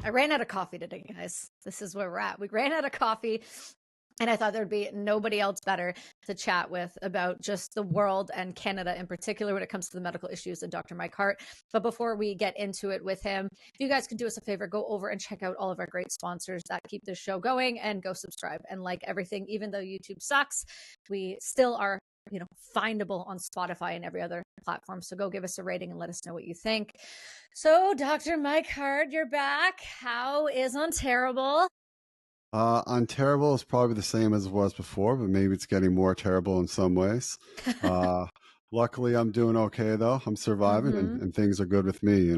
I ran out of coffee today, guys. This is where we're at. We ran out of coffee. And I thought there'd be nobody else better to chat with about just the world and Canada in particular when it comes to the medical issues than Dr. Mike Hart. But before we get into it with him, if you guys could do us a favor, go over and check out all of our great sponsors that keep this show going, and go subscribe and like everything. Even though YouTube sucks, we still are, findable on Spotify and every other platform. So go give us a rating and let us know what you think. So Dr. Mike Hart, you're back. How is Ontario? Unterrible is probably the same as it was before, but maybe it's getting more terrible in some ways. Luckily, I'm doing okay, though. I'm surviving, and things are good with me,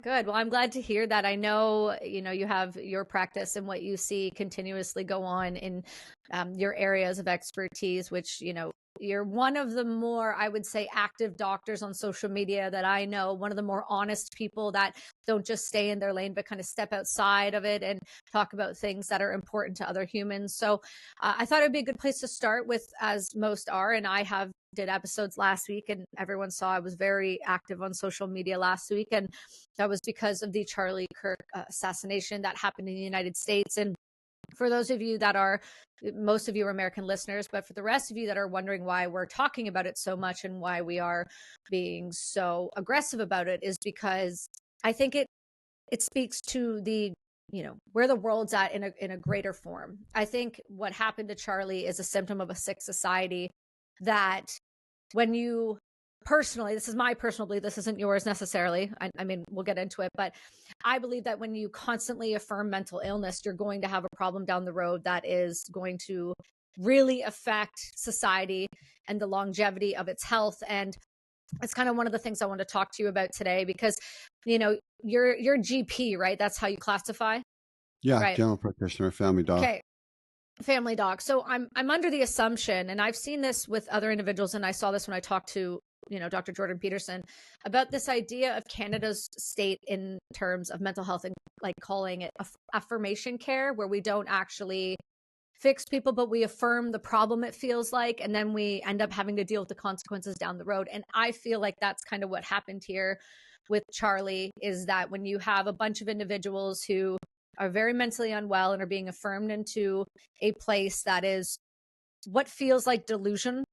Good. Well, I'm glad to hear that. I know, you have your practice and what you see continuously go on in your areas of expertise, which, you're one of the more, I would say, active doctors on social media that I know, one of the more honest people that don't just stay in their lane, but kind of step outside of it and talk about things that are important to other humans. So I thought it'd be a good place to start with, as most are. And I did episodes last week, and everyone saw I was very active on social media last week. And that was because of the Charlie Kirk assassination that happened in the United States. And for those of you most of you are American listeners, but for the rest of you that are wondering why we're talking about it so much and why we are being so aggressive about it, is because I think it speaks to the, where the world's at in a greater form. I think what happened to Charlie is a symptom of a sick society, that when you personally, this is my personal belief, this isn't yours necessarily. I mean, we'll get into it, but I believe that when you constantly affirm mental illness, you're going to have a problem down the road that is going to really affect society and the longevity of its health. And it's kind of one of the things I want to talk to you about today, because, you're GP, right? That's how you classify? Yeah, right? General practitioner, family doc. Okay. Family doc. So I'm under the assumption, and I've seen this with other individuals, and I saw this when I talked to Dr. Jordan Peterson, about this idea of Canada's state in terms of mental health, and like calling it affirmation care, where we don't actually fix people, but we affirm the problem, it feels like, and then we end up having to deal with the consequences down the road. And I feel like that's kind of what happened here with Charlie, is that when you have a bunch of individuals who are very mentally unwell and are being affirmed into a place that is what feels like delusion,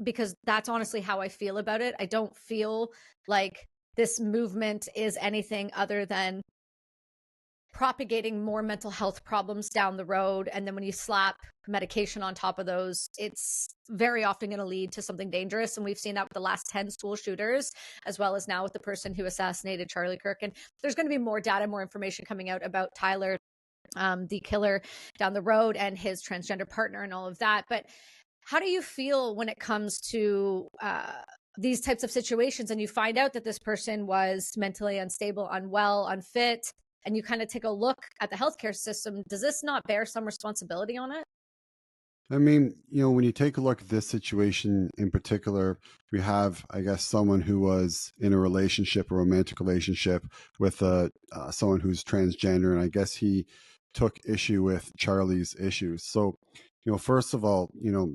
because that's honestly how I feel about it. I don't feel like this movement is anything other than propagating more mental health problems down the road. And then when you slap medication on top of those, it's very often going to lead to something dangerous. And we've seen that with the last 10 school shooters, as well as now with the person who assassinated Charlie Kirk. And there's going to be more data, more information coming out about Tyler, the killer, down the road, and his transgender partner and all of that. But how do you feel when it comes to these types of situations, and you find out that this person was mentally unstable, unwell, unfit, and you kind of take a look at the healthcare system? Does this not bear some responsibility on it? I mean, when you take a look at this situation in particular, we have, I guess, someone who was in a relationship, a romantic relationship with someone who's transgender, and I guess he took issue with Charlie's issues. So, first of all,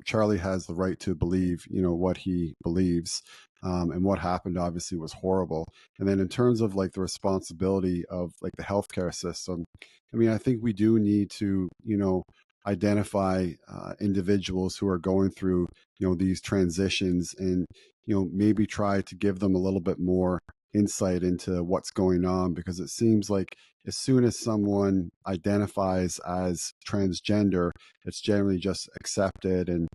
Charlie has the right to believe, what he believes. And what happened obviously was horrible. And then in terms of like the responsibility of like the healthcare system, I mean, I think we do need to, identify individuals who are going through, these transitions, and, maybe try to give them a little bit more insight into what's going on, because it seems like as soon as someone identifies as transgender, it's generally just accepted, and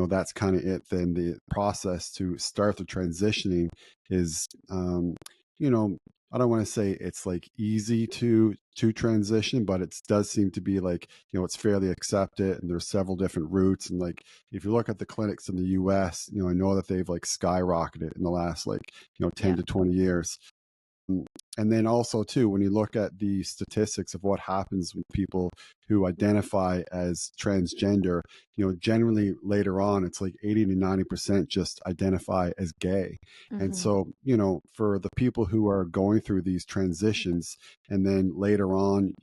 that's kind of it. Then the process to start the transitioning is, I don't want to say it's like easy to transition, but it does seem to be like, it's fairly accepted, and there's several different routes. And like, if you look at the clinics in the US, I know that they've like skyrocketed in the last 10 to 20 years. And then also too, when you look at the statistics of what happens with people who identify as transgender, generally later on, it's like 80 to 90% just identify as gay. Mm-hmm. And so, for the people who are going through these transitions, and then later on,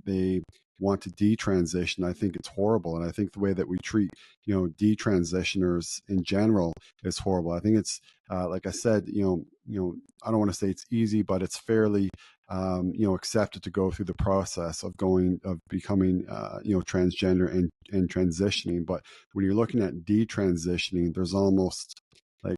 they want to detransition, I think it's horrible. And I think the way that we treat, detransitioners in general is horrible. I think it's, like I said, I don't want to say it's easy, but it's fairly accepted to go through the process of becoming, transgender and transitioning. But when you're looking at detransitioning, there's almost like,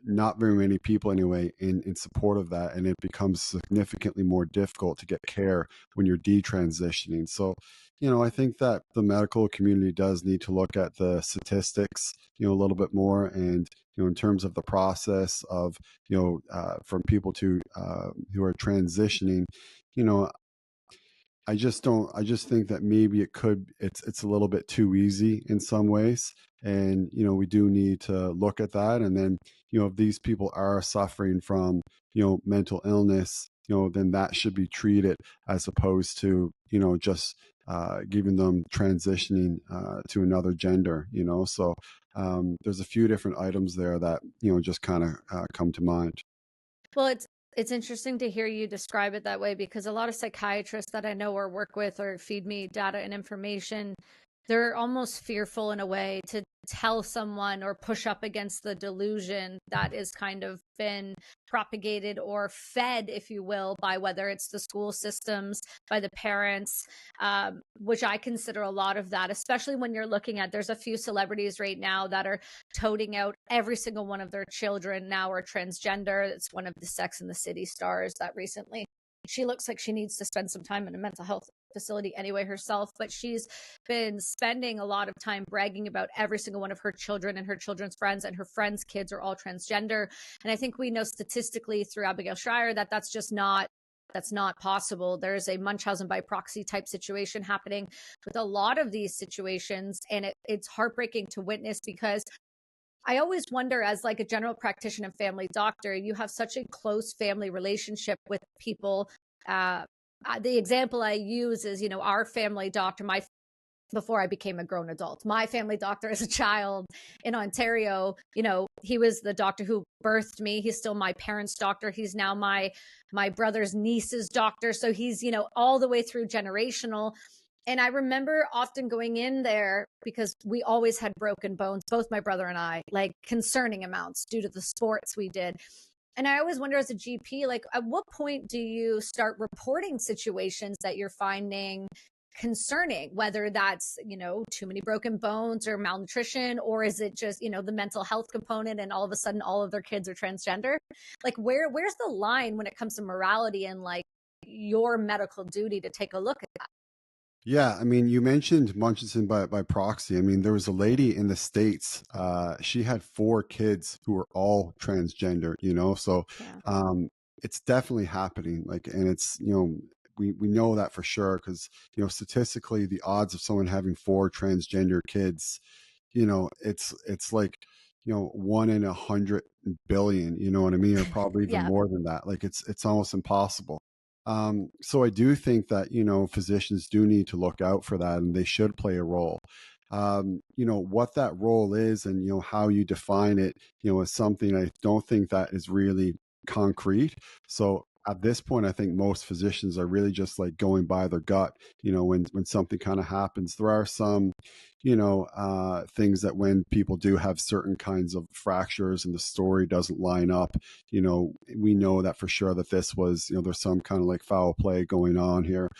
not very many people anyway in support of that. And it becomes significantly more difficult to get care when you're detransitioning. So, I think that the medical community does need to look at the statistics, a little bit more. And, in terms of the process of, from people to who are transitioning, you know, I just think that maybe it's a little bit too easy in some ways. And, we do need to look at that. And then, if these people are suffering from, mental illness, then that should be treated as opposed to, just giving them transitioning to another gender, So there's a few different items there that, just kind of come to mind. Well, it's interesting to hear you describe it that way, because a lot of psychiatrists that I know or work with or feed me data and information, they're almost fearful in a way to tell someone or push up against the delusion that is kind of been propagated or fed, if you will, by whether it's the school systems, by the parents, which I consider a lot of that, especially when you're looking at, there's a few celebrities right now that are toting out every single one of their children now are transgender. It's one of the Sex and the City stars that recently, she looks like she needs to spend some time in a mental health facility anyway herself, but she's been spending a lot of time bragging about every single one of her children and her children's friends, and her friends' kids are all transgender. And I think we know statistically through Abigail Shrier that that's not possible. There's a Munchausen by proxy type situation happening with a lot of these situations, and it's heartbreaking to witness, because I always wonder, as like a general practitioner and family doctor, you have such a close family relationship with people. The example I use is, our family doctor, before I became a grown adult, my family doctor as a child in Ontario, he was the doctor who birthed me. He's still my parents' doctor. He's now my brother's niece's doctor. So he's, all the way through generational. And I remember often going in there because we always had broken bones, both my brother and I, like concerning amounts due to the sports we did. And I always wonder as a GP, like, at what point do you start reporting situations that you're finding concerning, whether that's, too many broken bones or malnutrition, or is it just, the mental health component and all of a sudden all of their kids are transgender? Like, where's the line when it comes to morality and like your medical duty to take a look at that? Yeah, I mean, you mentioned Munchausen by proxy. I mean, there was a lady in the States. She had 4 kids who were all transgender. So Yeah. it's definitely happening. Like, and it's we know that for sure because statistically, the odds of someone having 4 transgender kids, it's like 1 in 100 billion. You know what I mean? Or probably even Yeah. more than that. Like, it's almost impossible. So I do think that, physicians do need to look out for that and they should play a role. What that role is and, how you define it, is something I don't think that is really concrete. So at this point, I think most physicians are really just like going by their gut, when something kind of happens. There are some, things that when people do have certain kinds of fractures and the story doesn't line up, we know that for sure that this was, there's some kind of like foul play going on here.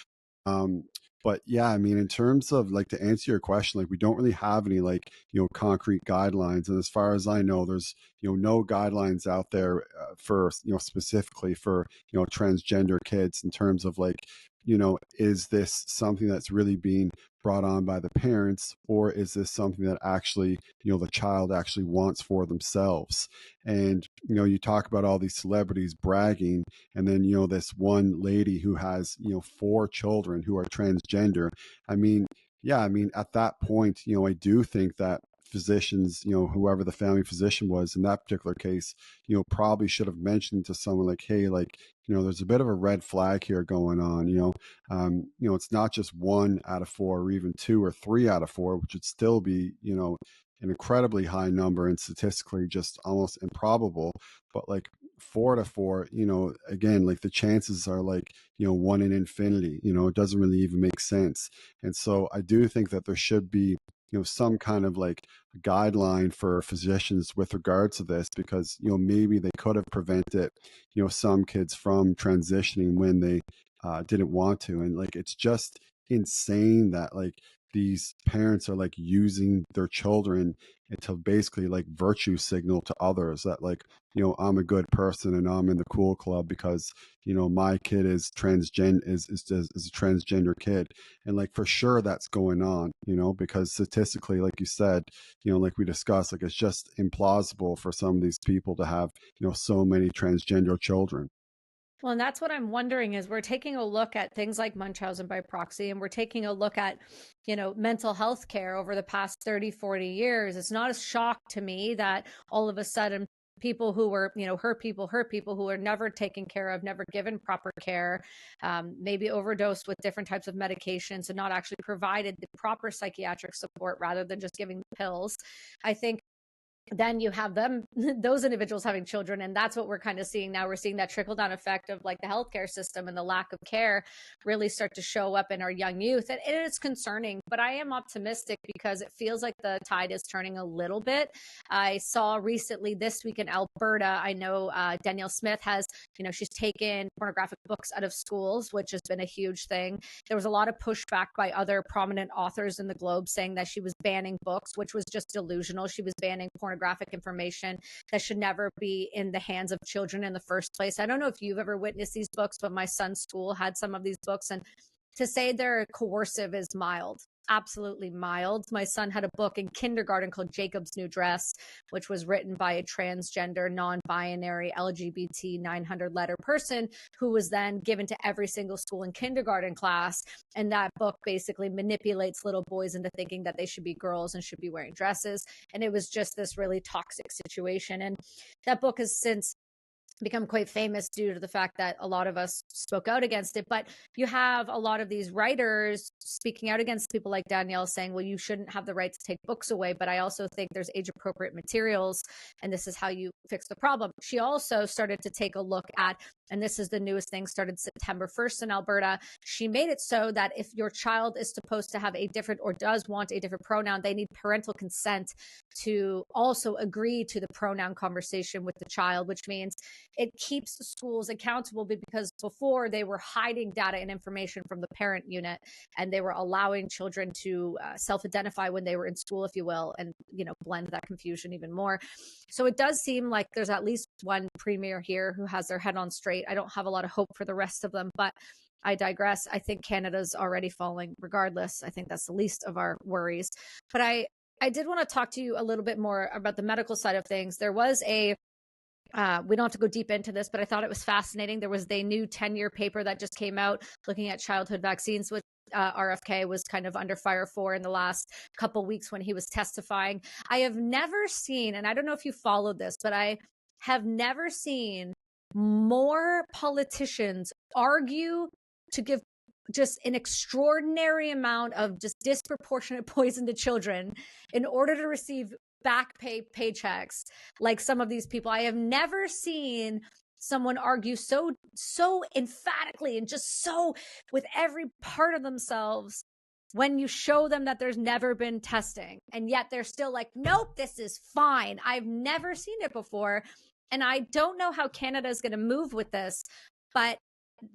Um, but yeah, I mean, in terms of like to answer your question, like we don't really have any like, concrete guidelines. And as far as I know, there's, no guidelines out there for, specifically for, transgender kids in terms of like, is this something that's really being brought on by the parents, or is this something that actually, the child actually wants for themselves? And, you talk about all these celebrities bragging, and then, this one lady who has, 4 children who are transgender. I mean, yeah, I mean, at that point, I do think that physicians, whoever the family physician was in that particular case, probably should have mentioned to someone like, hey, like, there's a bit of a red flag here going on, it's not just 1 out of 4 or even 2 or 3 out of 4, which would still be, an incredibly high number and statistically just almost improbable. But like 4 out of 4, again, like the chances are like, 1 in infinity, it doesn't really even make sense. And so I do think that there should be, some kind of like guideline for physicians with regards to this, because maybe they could have prevented some kids from transitioning when they didn't want to. And like it's just insane that like these parents are like using their children to basically like virtue signal to others that like I'm a good person and I'm in the cool club because my kid is is a transgender kid. And like for sure that's going on, because statistically, like you said, like we discussed, like it's just implausible for some of these people to have so many transgender children. Well, and that's what I'm wondering is we're taking a look at things like Munchausen by proxy, and we're taking a look at, mental health care over the past 30, 40 years. It's not a shock to me that all of a sudden people who were, hurt people who are never taken care of, never given proper care, maybe overdosed with different types of medications and not actually provided the proper psychiatric support rather than just giving the pills. I think then you have them, those individuals having children. And that's what we're kind of seeing now. We're seeing that trickle down effect of like the healthcare system and the lack of care really start to show up in our young youth. And it is concerning, but I am optimistic because it feels like the tide is turning a little bit. I saw recently this week in Alberta, I know Danielle Smith has, she's taken pornographic books out of schools, which has been a huge thing. There was a lot of pushback by other prominent authors in the globe saying that she was banning books, which was just delusional. She was banning pornographic information that should never be in the hands of children in the first place. I don't know if you've ever witnessed these books, but my son's school had some of these books, and to say they're coercive is mild. Absolutely mild. My son had a book in kindergarten called Jacob's New Dress, which was written by a transgender, non-binary, LGBT 900-letter person who was then given to every single school in kindergarten class. And that book basically manipulates little boys into thinking that they should be girls and should be wearing dresses. And it was just this really toxic situation. And that book has since become quite famous due to the fact that a lot of us spoke out against it. But you have a lot of these writers speaking out against people like Danielle saying, well, you shouldn't have the right to take books away. But I also think there's age appropriate materials, and this is how you fix the problem. She also started to take a look at, and this is the newest thing, started September 1st in Alberta. She made it so that if your child is supposed to have a different or does want a different pronoun, they need parental consent to also agree to the pronoun conversation with the child, which means it keeps the schools accountable, because before they were hiding data and information from the parent unit, and they were allowing children to self-identify when they were in school, if you will, and blend that confusion even more. So it does seem like there's at least one premier here who has their head on straight. I don't have a lot of hope for the rest of them, but I digress. I think Canada's already falling regardless. I think that's the least of our worries. But I did want to talk to you a little bit more about the medical side of things. There was we don't have to go deep into this, but I thought it was fascinating. There was the new 10-year paper that just came out looking at childhood vaccines, which RFK was kind of under fire for in the last couple weeks when he was testifying. I have never seen, and I don't know if you followed this, but I have never seen more politicians argue to give just an extraordinary amount of just disproportionate poison to children in order to receive back pay paychecks like some of these people. I have never seen someone argue so emphatically and just so with every part of themselves when you show them that there's never been testing, and yet they're still like, nope, this is fine. I've never seen it before. And I don't know how Canada is going to move with this, but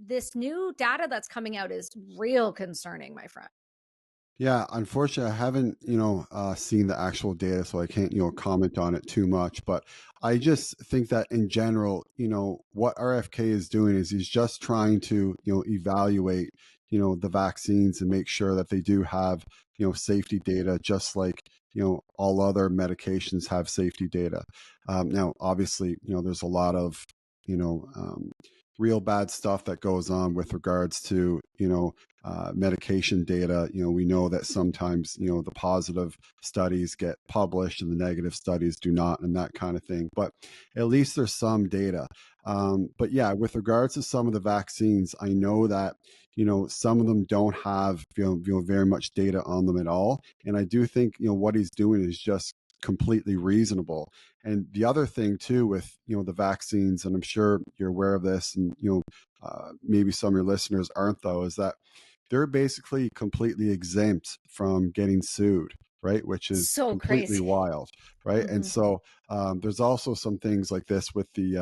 this new data that's coming out is real concerning, my friend. Yeah, unfortunately, I haven't, seen the actual data, so I can't, comment on it too much. But I just think that in general, what RFK is doing is he's just trying to, evaluate, the vaccines and make sure that they do have, safety data, just like, all other medications have safety data. Now, obviously, there's a lot of, you know, um, real bad stuff that goes on with regards to medication data. We know that sometimes the positive studies get published and the negative studies do not, and that kind of thing, but at least there's some data. But yeah, with regards to some of the vaccines, I know that some of them don't have very much data on them at all, and I do think what he's doing is just completely reasonable. And the other thing too with the vaccines, and I'm sure you're aware of this, and maybe some of your listeners aren't though, is that they're basically completely exempt from getting sued, right? Which is So completely crazy. wild, right? And Mhm. so there's also some things like this with the,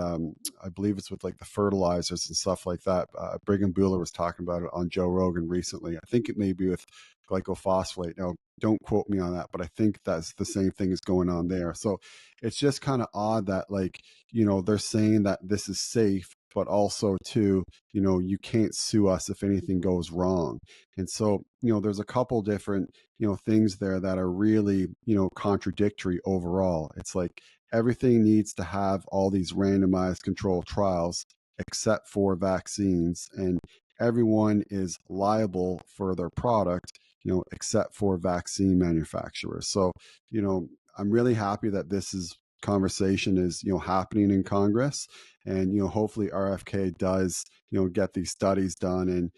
I believe it's with like the fertilizers and stuff like that. Brigham Bueller was talking about it on Joe Rogan recently. I think it may be with glycophosphate. Now, don't quote me on that, but I think that's the same thing is going on there. So it's just kind of odd that, like, they're saying that this is safe, but also too, you can't sue us if anything goes wrong. And so, there's a couple different, things there that are really, contradictory overall. It's like everything needs to have all these randomized controlled trials except for vaccines, and everyone is liable for their product, except for vaccine manufacturers. So, I'm really happy that this is conversation is happening in Congress, and hopefully RFK does get these studies done. And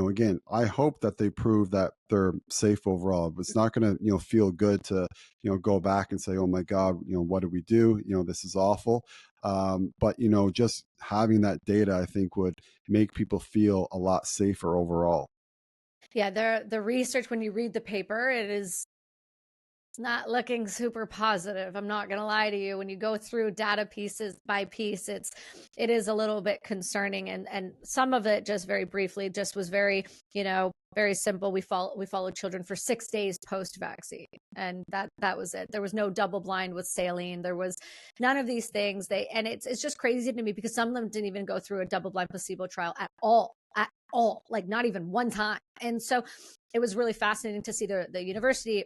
again, I hope that they prove that they're safe overall. But it's not going to feel good to go back and say, oh my God, what did we do? This is awful. But just having that data, I think, would make people feel a lot safer overall. Yeah, the research, when you read the paper, it's not looking super positive. I'm not going to lie to you. When you go through data pieces by piece, it is a little bit concerning. And some of it, just very briefly, just was very, very simple. We followed children for 6 days post-vaccine, and that was it. There was no double blind with saline. There was none of these things. And it's just crazy to me because some of them didn't even go through a double blind placebo trial at all, like not even one time. And so it was really fascinating to see the university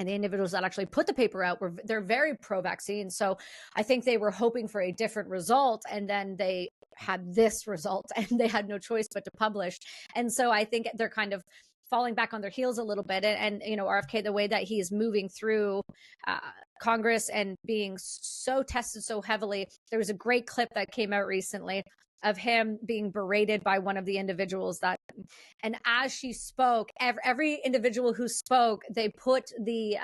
and the individuals that actually put the paper out they're very pro-vaccine. So I think they were hoping for a different result, and then they had this result, and they had no choice but to publish. And so I think they're kind of falling back on their heels a little bit. And RFK, the way that he is moving through Congress and being so tested so heavily, there was a great clip that came out recently of him being berated by one of the individuals and as she spoke, every individual who spoke, they put the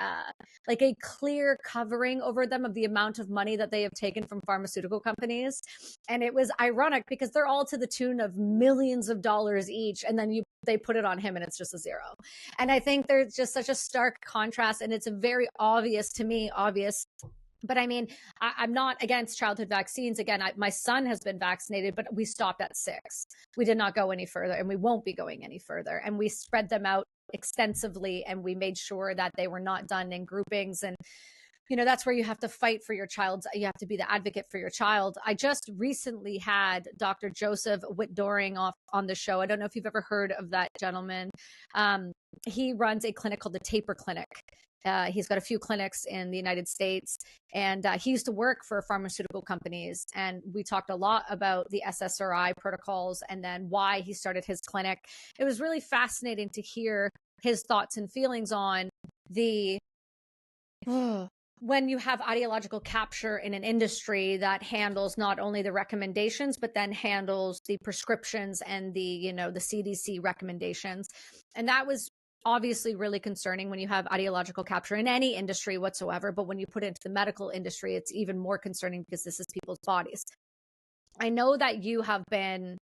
like a clear covering over them of the amount of money that they have taken from pharmaceutical companies. And it was ironic because they're all to the tune of millions of dollars each, and then they put it on him and it's just a zero. And I think there's just such a stark contrast, and it's a very obvious but I mean, I'm not against childhood vaccines. Again, my son has been vaccinated, but we stopped at 6. We did not go any further, and we won't be going any further. And we spread them out extensively, and we made sure that they were not done in groupings. And that's where you have to fight for your child. You have to be the advocate for your child. I just recently had Dr. Joseph Whitdoring on the show. I don't know if you've ever heard of that gentleman. He runs a clinic called the Taper Clinic. He's got a few clinics in the United States, and he used to work for pharmaceutical companies. And we talked a lot about the SSRI protocols and then why he started his clinic. It was really fascinating to hear his thoughts and feelings on when you have ideological capture in an industry that handles not only the recommendations, but then handles the prescriptions and the CDC recommendations. And that was obviously really concerning when you have ideological capture in any industry whatsoever. But when you put it into the medical industry, it's even more concerning because this is people's bodies. I know that you have been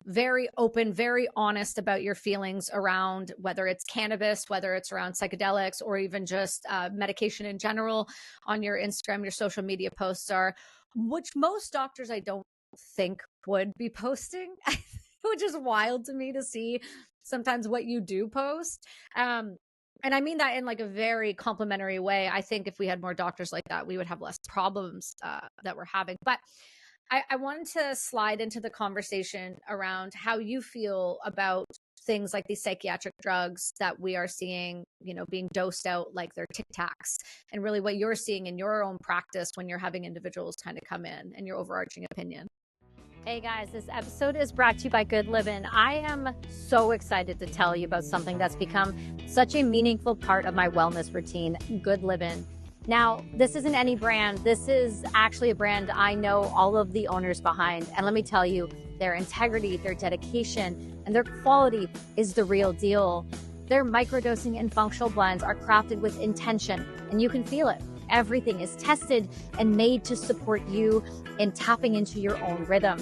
very open, very honest about your feelings around whether it's cannabis, whether it's around psychedelics, or even just medication in general on your Instagram, your social media posts are, which most doctors I don't think would be posting, which is wild to me to see sometimes what you do post. And I mean that in like a very complimentary way. I think if we had more doctors like that, we would have less problems that we're having. But I wanted to slide into the conversation around how you feel about things like these psychiatric drugs that we are seeing, being dosed out like they're Tic Tacs, and really what you're seeing in your own practice when you're having individuals kind of come in, and your overarching opinion. Hey guys, this episode is brought to you by Good Livin'. I am so excited to tell you about something that's become such a meaningful part of my wellness routine, Good Livin'. Now, this isn't any brand. This is actually a brand I know all of the owners behind. And let me tell you, their integrity, their dedication, and their quality is the real deal. Their microdosing and functional blends are crafted with intention, and you can feel it. Everything is tested and made to support you in tapping into your own rhythm.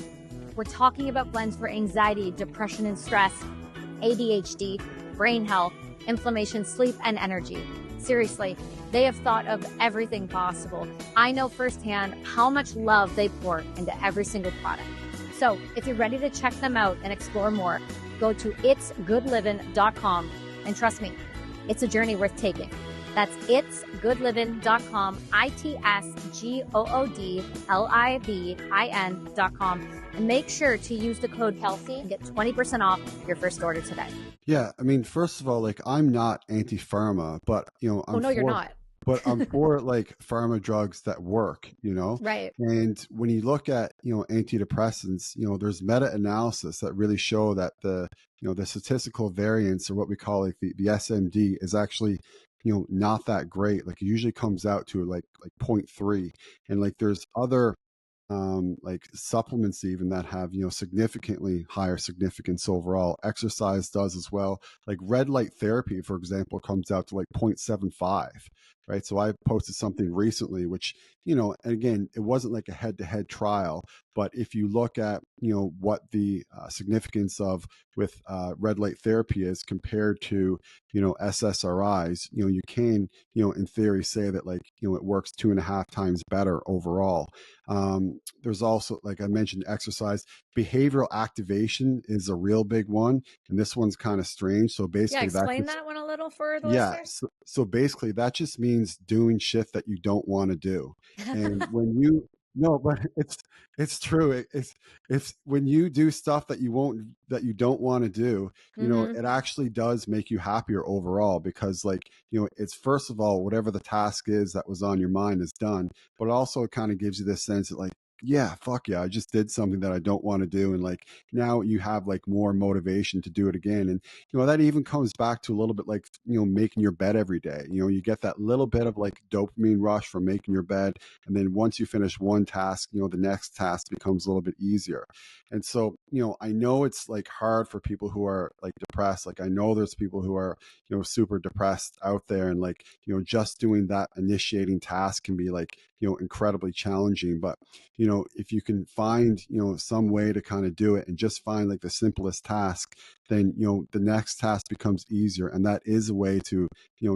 We're talking about blends for anxiety, depression and stress, ADHD, brain health, inflammation, sleep, and energy. Seriously, they have thought of everything possible. I know firsthand how much love they pour into every single product. So if you're ready to check them out and explore more, go to itsgoodliving.com, and trust me, it's a journey worth taking. That's itsgoodliving.com, itsgoodlivin.com, and make sure to use the code Kelsi and get 20% off your first order today. Yeah, I mean, first of all, like I'm not anti-pharma, but I'm you're not. but I'm for like pharma drugs that work, Right. And when you look at, antidepressants, there's meta-analysis that really show that the statistical variance, or what we call like the SMD, is actually, not that great. Like it usually comes out to like 0.3. And like there's other like supplements even that have significantly higher significance overall. Exercise does as well. Like red light therapy, for example, comes out to like 0.75, right? So I posted something recently which, and again, it wasn't like a head-to-head trial, but if you look at what the significance of with red light therapy is compared to SSRIs, you can in theory say that like it works 2.5 times better overall. There's also, like I mentioned, exercise. Behavioral activation is a real big one, and this one's kind of strange. So basically, explain that one a little for the yeah. listeners. So basically, that just means doing shit that you don't want to do. And when you no, but it's true. It's when you do stuff that you don't want to do, it actually does make you happier overall, because like, it's first of all, whatever the task is that was on your mind is done, but it also kind of gives you this sense that like, yeah, fuck yeah, I just did something that I don't want to do. And like now you have like more motivation to do it again. And that even comes back to a little bit like, making your bed every day. You get that little bit of like dopamine rush from making your bed. And then once you finish one task, the next task becomes a little bit easier. And so, I know it's like hard for people who are like depressed. Like I know there's people who are, super depressed out there, and like, just doing that initiating task can be like, incredibly challenging. But, if you can find, some way to kind of do it and just find like the simplest task, then, the next task becomes easier. And that is a way to,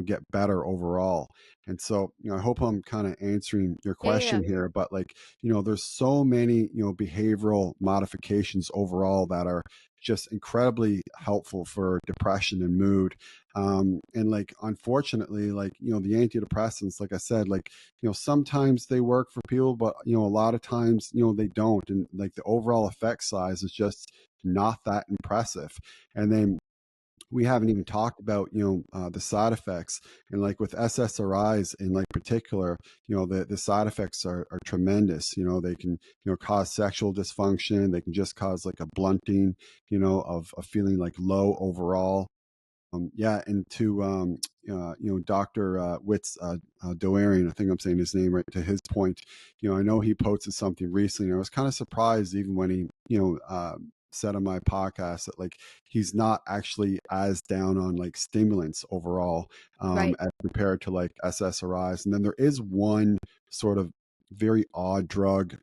get better overall. And so, I hope I'm kind of answering your question here, but like, there's so many, behavioral modifications overall that are just incredibly helpful for depression and mood. And like, unfortunately, like, the antidepressants, like I said, like, sometimes they work for people, but, a lot of times, they don't. And like the overall effect size is just not that impressive. And then we haven't even talked about the side effects, and like with SSRIs in like particular, the side effects are tremendous. They can cause sexual dysfunction. They can just cause like a blunting of feeling like low overall. Yeah, and to Dr. Witt's Doarian, I think I'm saying his name right. To his point, I know he posted something recently, and I was kind of surprised even when he said on my podcast that like he's not actually as down on like stimulants overall, Right. as compared to like SSRIs. And then there is one sort of very odd drug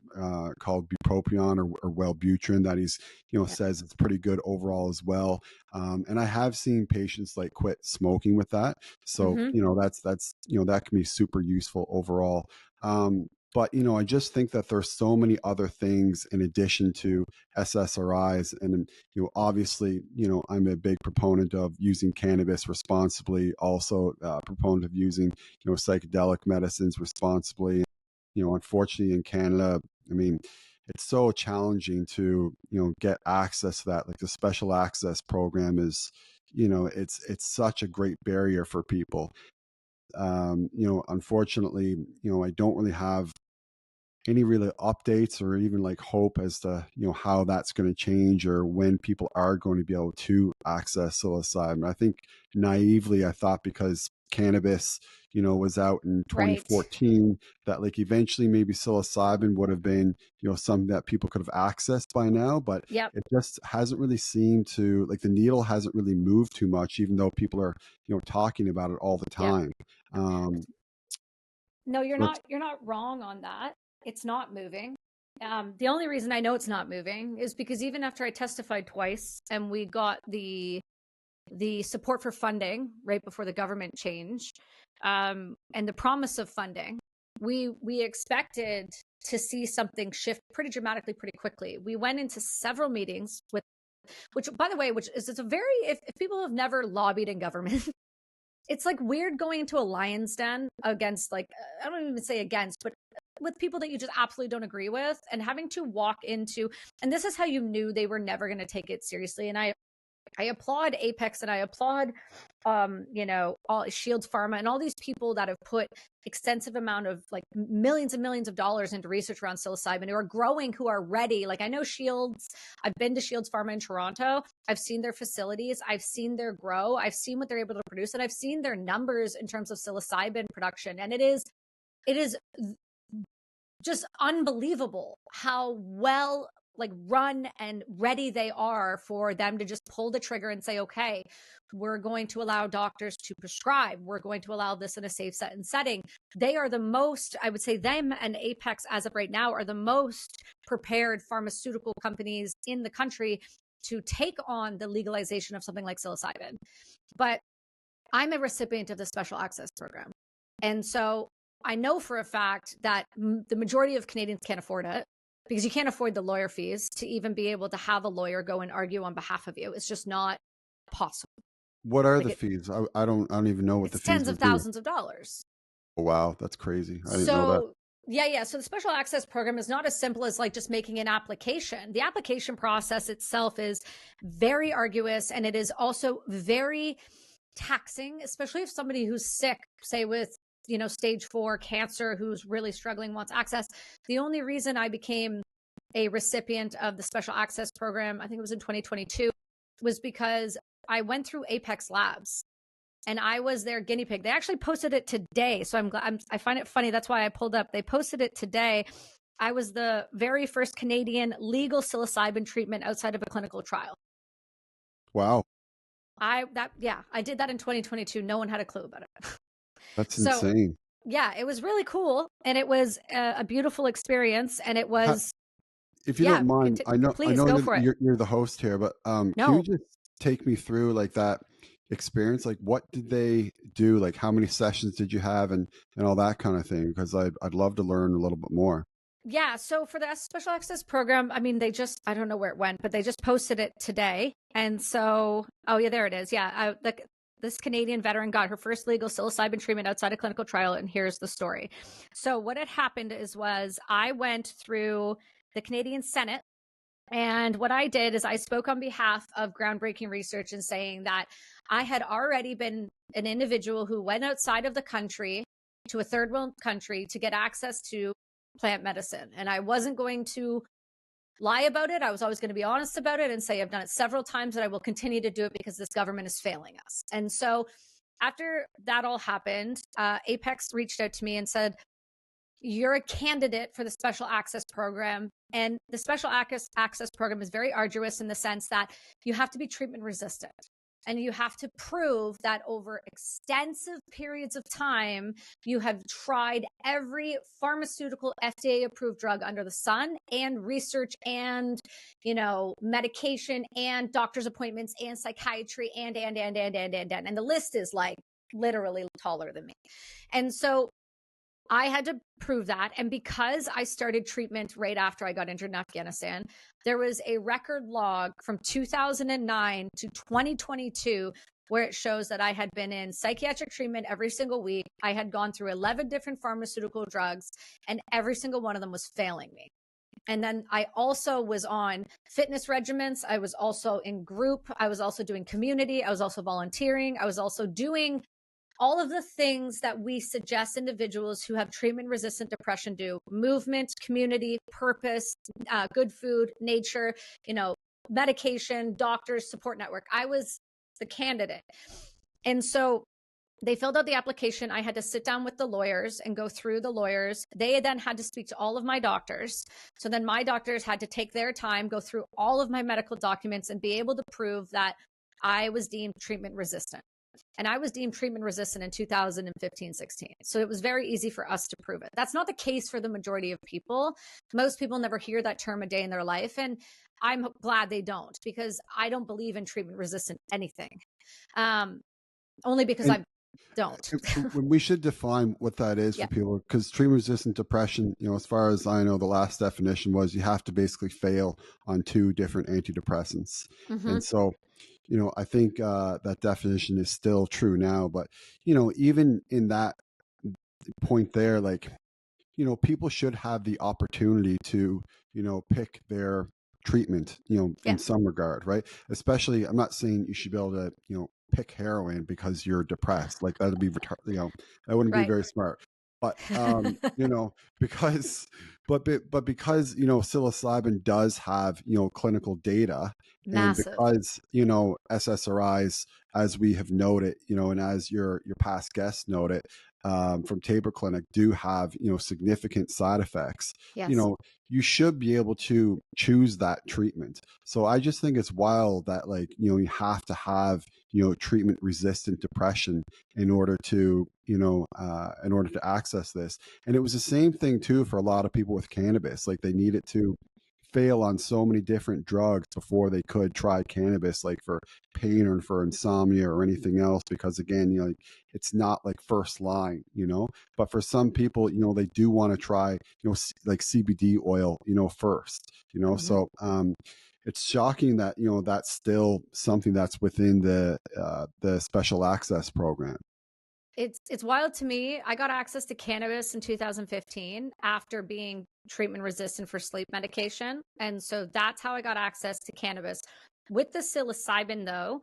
called bupropion or Wellbutrin that he's says it's pretty good overall as well. And I have seen patients like quit smoking with that, so that's that can be super useful overall. But I just think that there's so many other things in addition to SSRIs, and obviously, I'm a big proponent of using cannabis responsibly. Also, proponent of using psychedelic medicines responsibly. Unfortunately, in Canada, I mean, it's so challenging to get access to that. Like the special access program is, it's such a great barrier for people. Unfortunately, I don't really have any really updates or even like hope as to how that's going to change or when people are going to be able to access psilocybin. I think naively I thought because cannabis was out in 2014 that like eventually maybe psilocybin would have been something that people could have accessed by now, but it just hasn't really seemed to, like, the needle hasn't really moved too much, even though people are talking about it all the time. No, you're not wrong on that. It's not moving. The only reason I know it's not moving is because even after I testified twice and we got the the support for funding right before the government change, and the promise of funding, we expected to see something shift pretty dramatically, pretty quickly. We went into several meetings with, which, by the way, which is, it's a very, if people have never lobbied in government, it's like weird going into a lion's den against, like, I don't even say against, but with people that you just absolutely don't agree with, and having to walk into, and this is how you knew they were never going to take it seriously. And I applaud Apex, and I applaud, all Shields Pharma and all these people that have put extensive amount of, like, millions and millions of dollars into research around psilocybin, who are growing, who are ready. Like, I know Shields, I've been to Shields Pharma in Toronto. I've seen their facilities. I've seen their grow. I've seen what they're able to produce, and I've seen their numbers in terms of psilocybin production. And it is just unbelievable how well, like, run and ready they are for them to just pull the trigger and say, okay, we're going to allow doctors to prescribe. We're going to allow this in a safe setting. They are the most, I would say, them and Apex as of right now are the most prepared pharmaceutical companies in the country to take on the legalization of something like psilocybin. But I'm a recipient of the special access program. And so I know for a fact that the majority of Canadians can't afford it, because you can't afford the lawyer fees to even be able to have a lawyer go and argue on behalf of you. It's just not possible. What are the fees? I don't even know what the fees tens of would be. thousands of dollars. Oh, wow, that's crazy. I didn't know that. Yeah. So the special access program is not as simple as, like, just making an application. The application process itself is very arduous, and it is also very taxing, especially if somebody who's sick, say with, stage 4 cancer, who's really struggling, wants access. The only reason I became a recipient of the special access program, I think it was in 2022, was because I went through Apex Labs and I was their guinea pig. They actually posted it today. So I'm glad, I find it funny. That's why I pulled up. They posted it today. I was the very first Canadian legal psilocybin treatment outside of a clinical trial. Wow. I did that in 2022. No one had a clue about it. That's insane. Yeah, it was really cool, and it was a beautiful experience, and it was. If you don't mind, I know go for it. You're the host here, but can you just take me through, like, that experience? Like, what did they do? Like, how many sessions did you have, and all that kind of thing? Because I'd love to learn a little bit more. Yeah, so for the special access program, I mean, I don't know where it went, but they just posted it today, and so, oh yeah, there it is. Yeah, this Canadian veteran got her first legal psilocybin treatment outside a clinical trial, and here's the story. So what had happened was I went through the Canadian Senate, and what I did is I spoke on behalf of groundbreaking research and saying that I had already been an individual who went outside of the country to a third world country to get access to plant medicine. And I wasn't going to lie about it. I was always going to be honest about it and say I've done it several times, and I will continue to do it because this government is failing us. And so after that all happened, Apex reached out to me and said, you're a candidate for the special access program. And the special access program is very arduous in the sense that you have to be treatment resistant. And you have to prove that over extensive periods of time, you have tried every pharmaceutical FDA-approved drug under the sun, and research, and, medication, and doctor's appointments, and psychiatry, and. And the list is, like, literally taller than me. And so I had to prove that. And because I started treatment right after I got injured in Afghanistan, there was a record log from 2009 to 2022 where it shows that I had been in psychiatric treatment every single week. I had gone through 11 different pharmaceutical drugs, and every single one of them was failing me. And then I also was on fitness regimens. I was also in group. I was also doing community. I was also volunteering. I was also doing all of the things that we suggest individuals who have treatment-resistant depression do: movement, community, purpose, good food, nature, medication, doctors, support network. I was the candidate. And so they filled out the application. I had to sit down with the lawyers and go through the lawyers. They then had to speak to all of my doctors. So then my doctors had to take their time, go through all of my medical documents, and be able to prove that I was deemed treatment resistant. And I was deemed treatment resistant in 2015, 16. So it was very easy for us to prove it. That's not the case for the majority of people. Most people never hear that term a day in their life. And I'm glad they don't, because I don't believe in treatment resistant anything. Only because And I don't. when we should define what that is Yeah. for people, because treatment resistant depression, as far as I know, the last definition was you have to basically fail on 2 different antidepressants. Mm-hmm. And so, I think that definition is still true now. But, even in that point there, like, people should have the opportunity to, pick their treatment, Yeah. in some regard, right? Especially, I'm not saying you should be able to, pick heroin because you're depressed. Like that'd be, that wouldn't be Right. very smart. But, because, but because, psilocybin does have, clinical data, and Massive. because, SSRIs, as we have noted, and as your past guests noted, from Tabor Clinic, do have significant side effects. Yes. You should be able to choose that treatment. So I just think it's wild that, like, you have to have treatment resistant depression in order to access this. And it was the same thing too for a lot of people with cannabis. Like they needed to fail on so many different drugs before they could try cannabis, like for pain or for insomnia or anything else, because again, like, it's not like first line, but for some people, they do want to try, like CBD oil, first, Mm-hmm. so it's shocking that, that's still something that's within the special access program. It's wild to me. I got access to cannabis in 2015 after being treatment resistant for sleep medication. And so that's how I got access to cannabis. With the psilocybin though,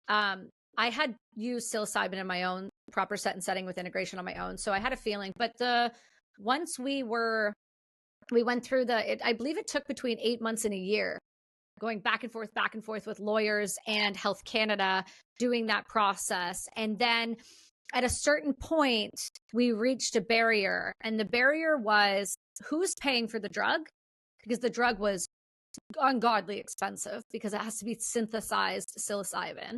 I had used psilocybin in my own proper set and setting with integration on my own. So I had a feeling, but once we went through I believe it took between 8 months and a year, going back and forth with lawyers and Health Canada, doing that process. And then at a certain point, we reached a barrier, and the barrier was who's paying for the drug, because the drug was ungodly expensive because it has to be synthesized psilocybin.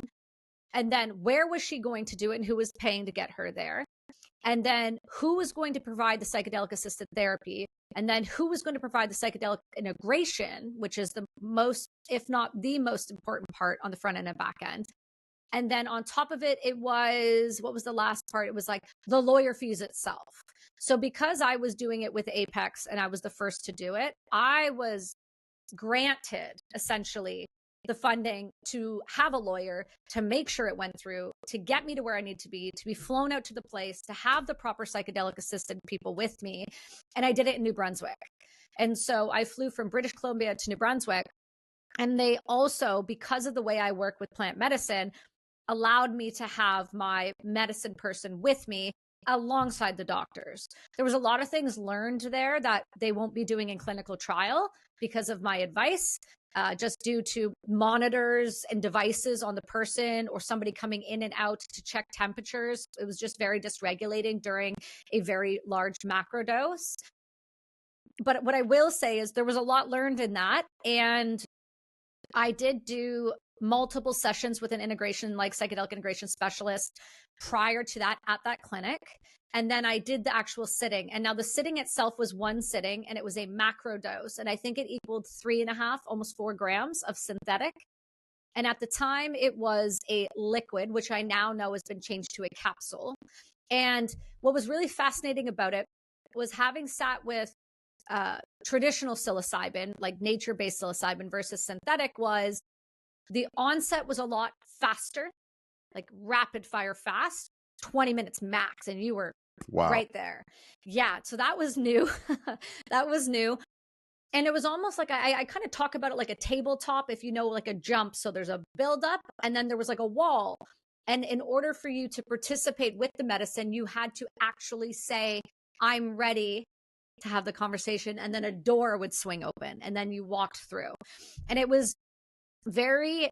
And then where was she going to do it, and who was paying to get her there? And then who was going to provide the psychedelic assisted therapy? And then who was going to provide the psychedelic integration, which is the most, if not the most important part on the front end and back end. And then on top of it, what was the last part? It was like the lawyer fees itself. So because I was doing it with Apex and I was the first to do it, I was granted essentially the funding to have a lawyer, to make sure it went through, to get me to where I need to be flown out to the place, to have the proper psychedelic assisted people with me. And I did it in New Brunswick. And so I flew from British Columbia to New Brunswick. And they also, because of the way I work with plant medicine, allowed me to have my medicine person with me alongside the doctors. There was a lot of things learned there that they won't be doing in clinical trial because of my advice, just due to monitors and devices on the person or somebody coming in and out to check temperatures. It was just very dysregulating during a very large macro dose. But what I will say is there was a lot learned in that. And I did do multiple sessions with an integration, like psychedelic integration specialist prior to that at that clinic. And then I did the actual sitting. And now the sitting itself was one sitting, and it was a macro dose. And I think it equaled 3.5, almost 4 grams of synthetic. And at the time it was a liquid, which I now know has been changed to a capsule. And what was really fascinating about it was having sat with traditional psilocybin, like nature-based psilocybin versus synthetic, was the onset was a lot faster, like rapid fire fast, 20 minutes max, and you were right there. Yeah, so that was new. That was new. And it was almost like I kind of talk about it like a tabletop, if you know, like a jump. So there's a buildup, and then there was like a wall. And in order for you to participate with the medicine, you had to actually say, I'm ready to have the conversation. And then a door would swing open, and then you walked through. And it was very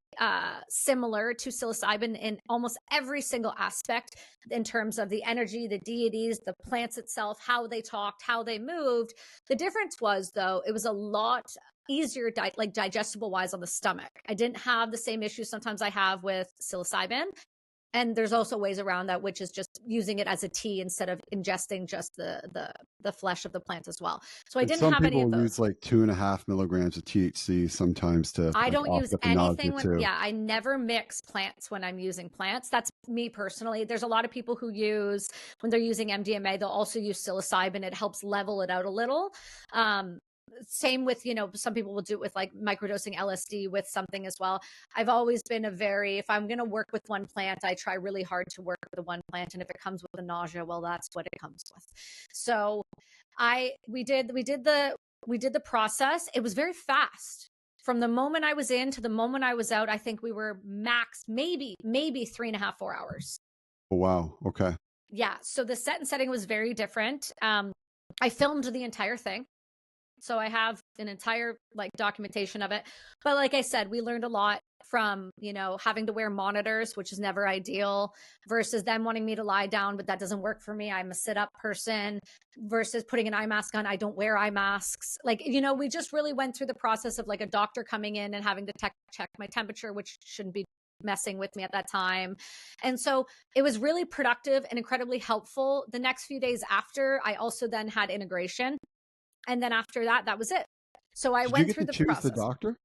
similar to psilocybin in almost every single aspect, in terms of the energy, the deities, the plants itself, how they talked, how they moved. The difference was, though, it was a lot easier, like digestible wise on the stomach. I didn't have the same issues sometimes I have with psilocybin. And there's also ways around that, which is just using it as a tea instead of ingesting just the flesh of the plant as well. So I And didn't some have any of people those. use like 2.5 milligrams of THC sometimes to I like don't use offset the nausea anything when, too. yeah, I never mix plants when I'm using plants. That's me personally. There's a lot of people who use, when they're using MDMA, they'll also use psilocybin. It helps level it out a little. Um, Same with, some people will do it with like microdosing LSD with something as well. I've always been if I'm going to work with one plant, I try really hard to work with the one plant. And if it comes with the nausea, well, that's what it comes with. So we did the process. It was very fast. From the moment I was in to the moment I was out, I think we were max maybe 3.5, 4 hours. Oh, wow. Okay. Yeah. So the set and setting was very different. I filmed the entire thing. So I have an entire like documentation of it. But like I said, we learned a lot from, having to wear monitors, which is never ideal, versus them wanting me to lie down, but that doesn't work for me. I'm a sit up person, versus putting an eye mask on. I don't wear eye masks. Like, we just really went through the process of like a doctor coming in and having to check my temperature, which shouldn't be messing with me at that time. And so it was really productive and incredibly helpful. The next few days after, I also then had integration. And then after that, that was it. So I Did you went get through to the choose the process. doctor?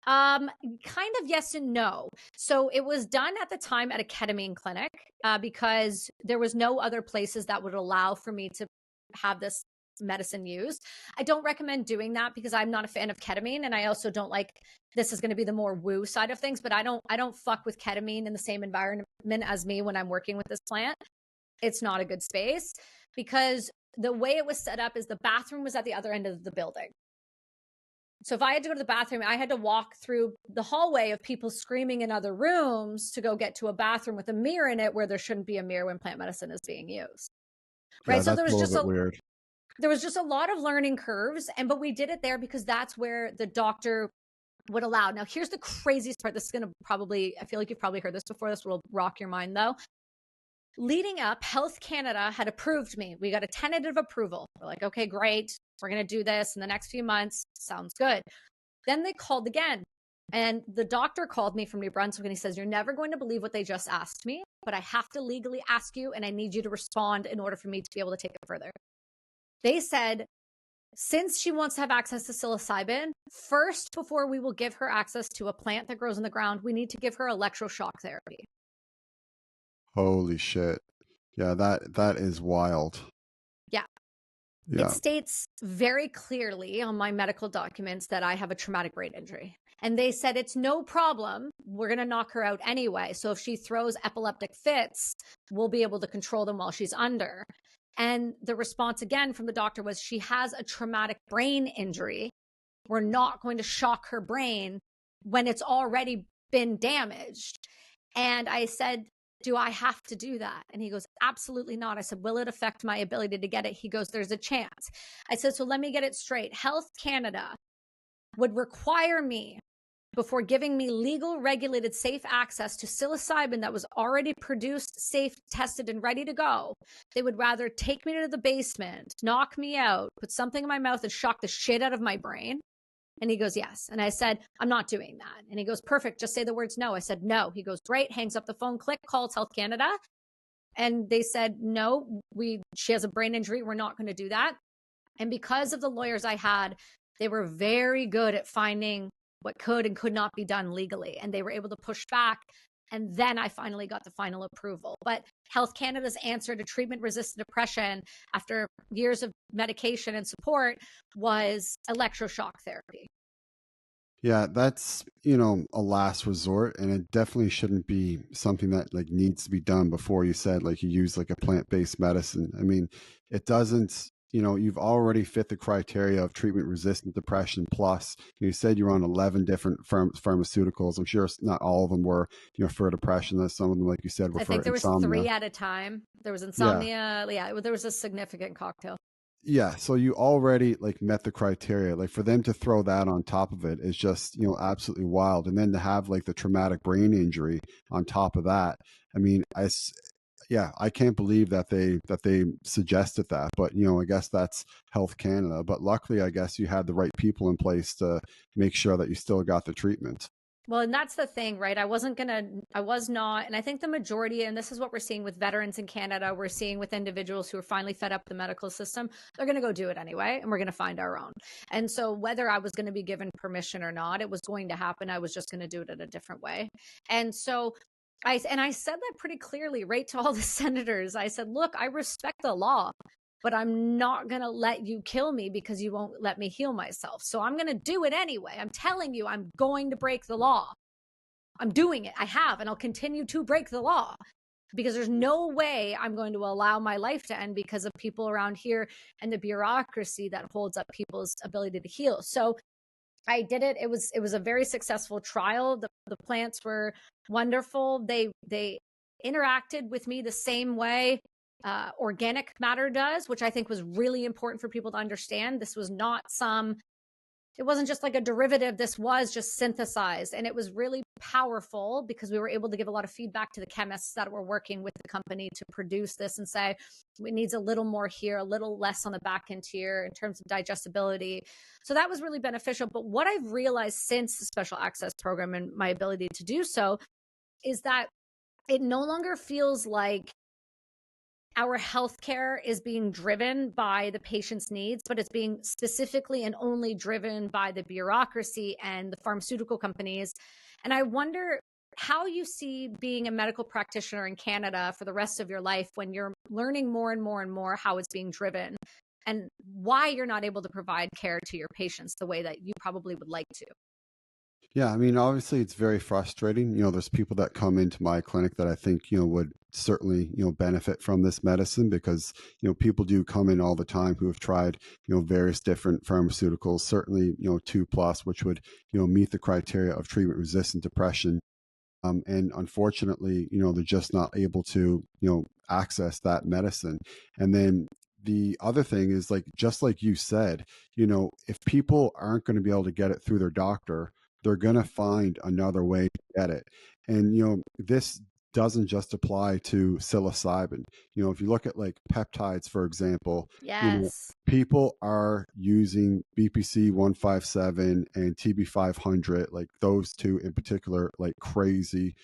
Kind of yes and no. So it was done at the time at a ketamine clinic because there was no other places that would allow for me to have this medicine used. I don't recommend doing that because I'm not a fan of ketamine, and I also don't like, this is going to be the more woo side of things, but I don't fuck with ketamine in the same environment as me when I'm working with this plant. It's not a good space because the way it was set up is the bathroom was at the other end of the building. So if I had to go to the bathroom, I had to walk through the hallway of people screaming in other rooms to go get to a bathroom with a mirror in it where there shouldn't be a mirror when plant medicine is being used. Yeah, Right. So that's a little bit weird. there was just a lot of learning curves. But we did it there because that's where the doctor would allow. Now, here's the craziest part. This is going to I feel like you've probably heard this before. This will rock your mind though. Leading up, Health Canada had approved me. We got a tentative approval. We're like, okay, great. We're going to do this in the next few months. Sounds good. Then they called again. And the doctor called me from New Brunswick and he says, you're never going to believe what they just asked me, but I have to legally ask you and I need you to respond in order for me to be able to take it further. They said, since she wants to have access to psilocybin, first, before we will give her access to a plant that grows in the ground, we need to give her electroshock therapy. Holy shit. Yeah, that is wild. Yeah. Yeah. It states very clearly on my medical documents that I have a traumatic brain injury. And they said, it's no problem. We're going to knock her out anyway. So if she throws epileptic fits, we'll be able to control them while she's under. And the response again from the doctor was, she has a traumatic brain injury. We're not going to shock her brain when it's already been damaged. And I said, do I have to do that? And he goes, absolutely not. I said, will it affect my ability to get it? He goes, there's a chance. I said, so let me get it straight. Health Canada would require me, before giving me legal, regulated, safe access to psilocybin that was already produced, safe, tested, and ready to go, they would rather take me to the basement, knock me out, put something in my mouth, and shock the shit out of my brain. And he goes, yes. And I said, I'm not doing that. And he goes, perfect. Just say the words no. I said, no. He goes, great. Hangs up the phone, click, calls Health Canada. And they said, no, she has a brain injury. We're not going to do that. And because of the lawyers I had, they were very good at finding what could and could not be done legally. And they were able to push back. And then I finally got the final approval. But Health Canada's answer to treatment-resistant depression after years of medication and support was electroshock therapy. Yeah, that's, a last resort, and it definitely shouldn't be something that like needs to be done before you said like you use like a plant-based medicine. I mean, it doesn't, you've already fit the criteria of treatment-resistant depression plus. You said you're on 11 different pharmaceuticals. I'm sure not all of them were, for depression. As some of them, like you said, were I for think there was insomnia. 3 at a time. There was insomnia. Yeah, there was a significant cocktail. Yeah, so you already like met the criteria. Like for them to throw that on top of it is just, absolutely wild. And then to have like the traumatic brain injury on top of that. I mean, I can't believe that they suggested that. But, I guess that's Health Canada. But luckily, I guess you had the right people in place to make sure that you still got the treatment. Well, and that's the thing, right? I was not, and I think the majority, and this is what we're seeing with veterans in Canada, we're seeing with individuals who are finally fed up the medical system, they're going to go do it anyway, and we're going to find our own. And so, whether I was going to be given permission or not, it was going to happen. I was just going to do it in a different way. And so, I said that pretty clearly, right, to all the senators. I said, look, I respect the law, but I'm not going to let you kill me because you won't let me heal myself. So I'm going to do it anyway. I'm telling you, I'm going to break the law. I'm doing it. I have, and I'll continue to break the law because there's no way I'm going to allow my life to end because of people around here and the bureaucracy that holds up people's ability to heal. So I did it. It was a very successful trial. The plants were wonderful. They interacted with me the same way organic matter does, which I think was really important for people to understand. This was not it wasn't just like a derivative. This was just synthesized. And it was really powerful because we were able to give a lot of feedback to the chemists that were working with the company to produce this and say, it needs a little more here, a little less on the back end here in terms of digestibility. So that was really beneficial. But what I've realized since the special access program and my ability to do so is that it no longer feels like our healthcare is being driven by the patient's needs, but it's being specifically and only driven by the bureaucracy and the pharmaceutical companies. And I wonder how you see being a medical practitioner in Canada for the rest of your life when you're learning more and more and more how it's being driven and why you're not able to provide care to your patients the way that you probably would like to. Yeah, I mean, obviously it's very frustrating. There's people that come into my clinic that I think, would certainly, benefit from this medicine because, people do come in all the time who have tried, various different pharmaceuticals, certainly, 2+, which would, meet the criteria of treatment resistant depression. And unfortunately, they're just not able to, access that medicine. And then the other thing is like, just like you said, if people aren't going to be able to get it through their doctor, they're going to find another way to get it. And, this doesn't just apply to psilocybin. If you look at like peptides, for example, Yes. people are using BPC 157 and TB 500, like those two in particular, like crazy.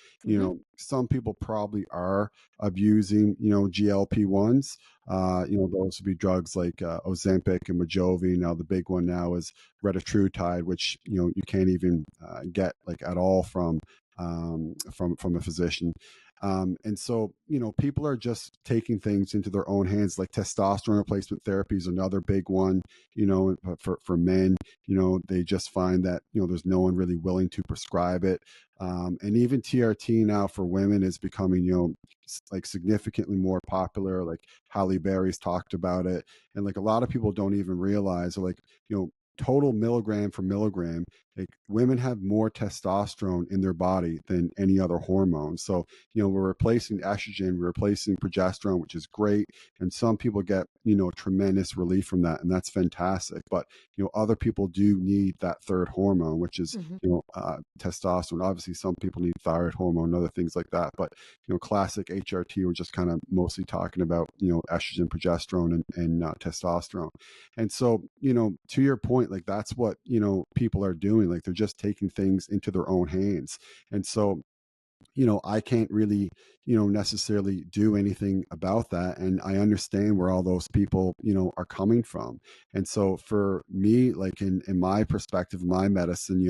Some people probably are abusing, GLP ones. Those would be drugs like Ozempic and Wegovy. Now the big one now is retatrutide, which you can't even get like at all from a physician. And so, people are just taking things into their own hands, like testosterone replacement therapy is another big one, for men, they just find that, there's no one really willing to prescribe it. And even TRT now for women is becoming, like significantly more popular. Like Halle Berry's talked about it. And like a lot of people don't even realize, like, total milligram for milligram, like women have more testosterone in their body than any other hormone. So, we're replacing estrogen, we're replacing progesterone, which is great. And some people get, tremendous relief from that. And that's fantastic. But, other people do need that third hormone, which is, testosterone. Obviously, some people need thyroid hormone and other things like that. But, classic HRT, we're just kind of mostly talking about, estrogen, progesterone, and testosterone. And so, to your point, like that's what, people are doing. Like they're just taking things into their own hands. And so, I can't really, necessarily do anything about that. And I understand where all those people, are coming from. And so for me, like in my perspective, my medicine,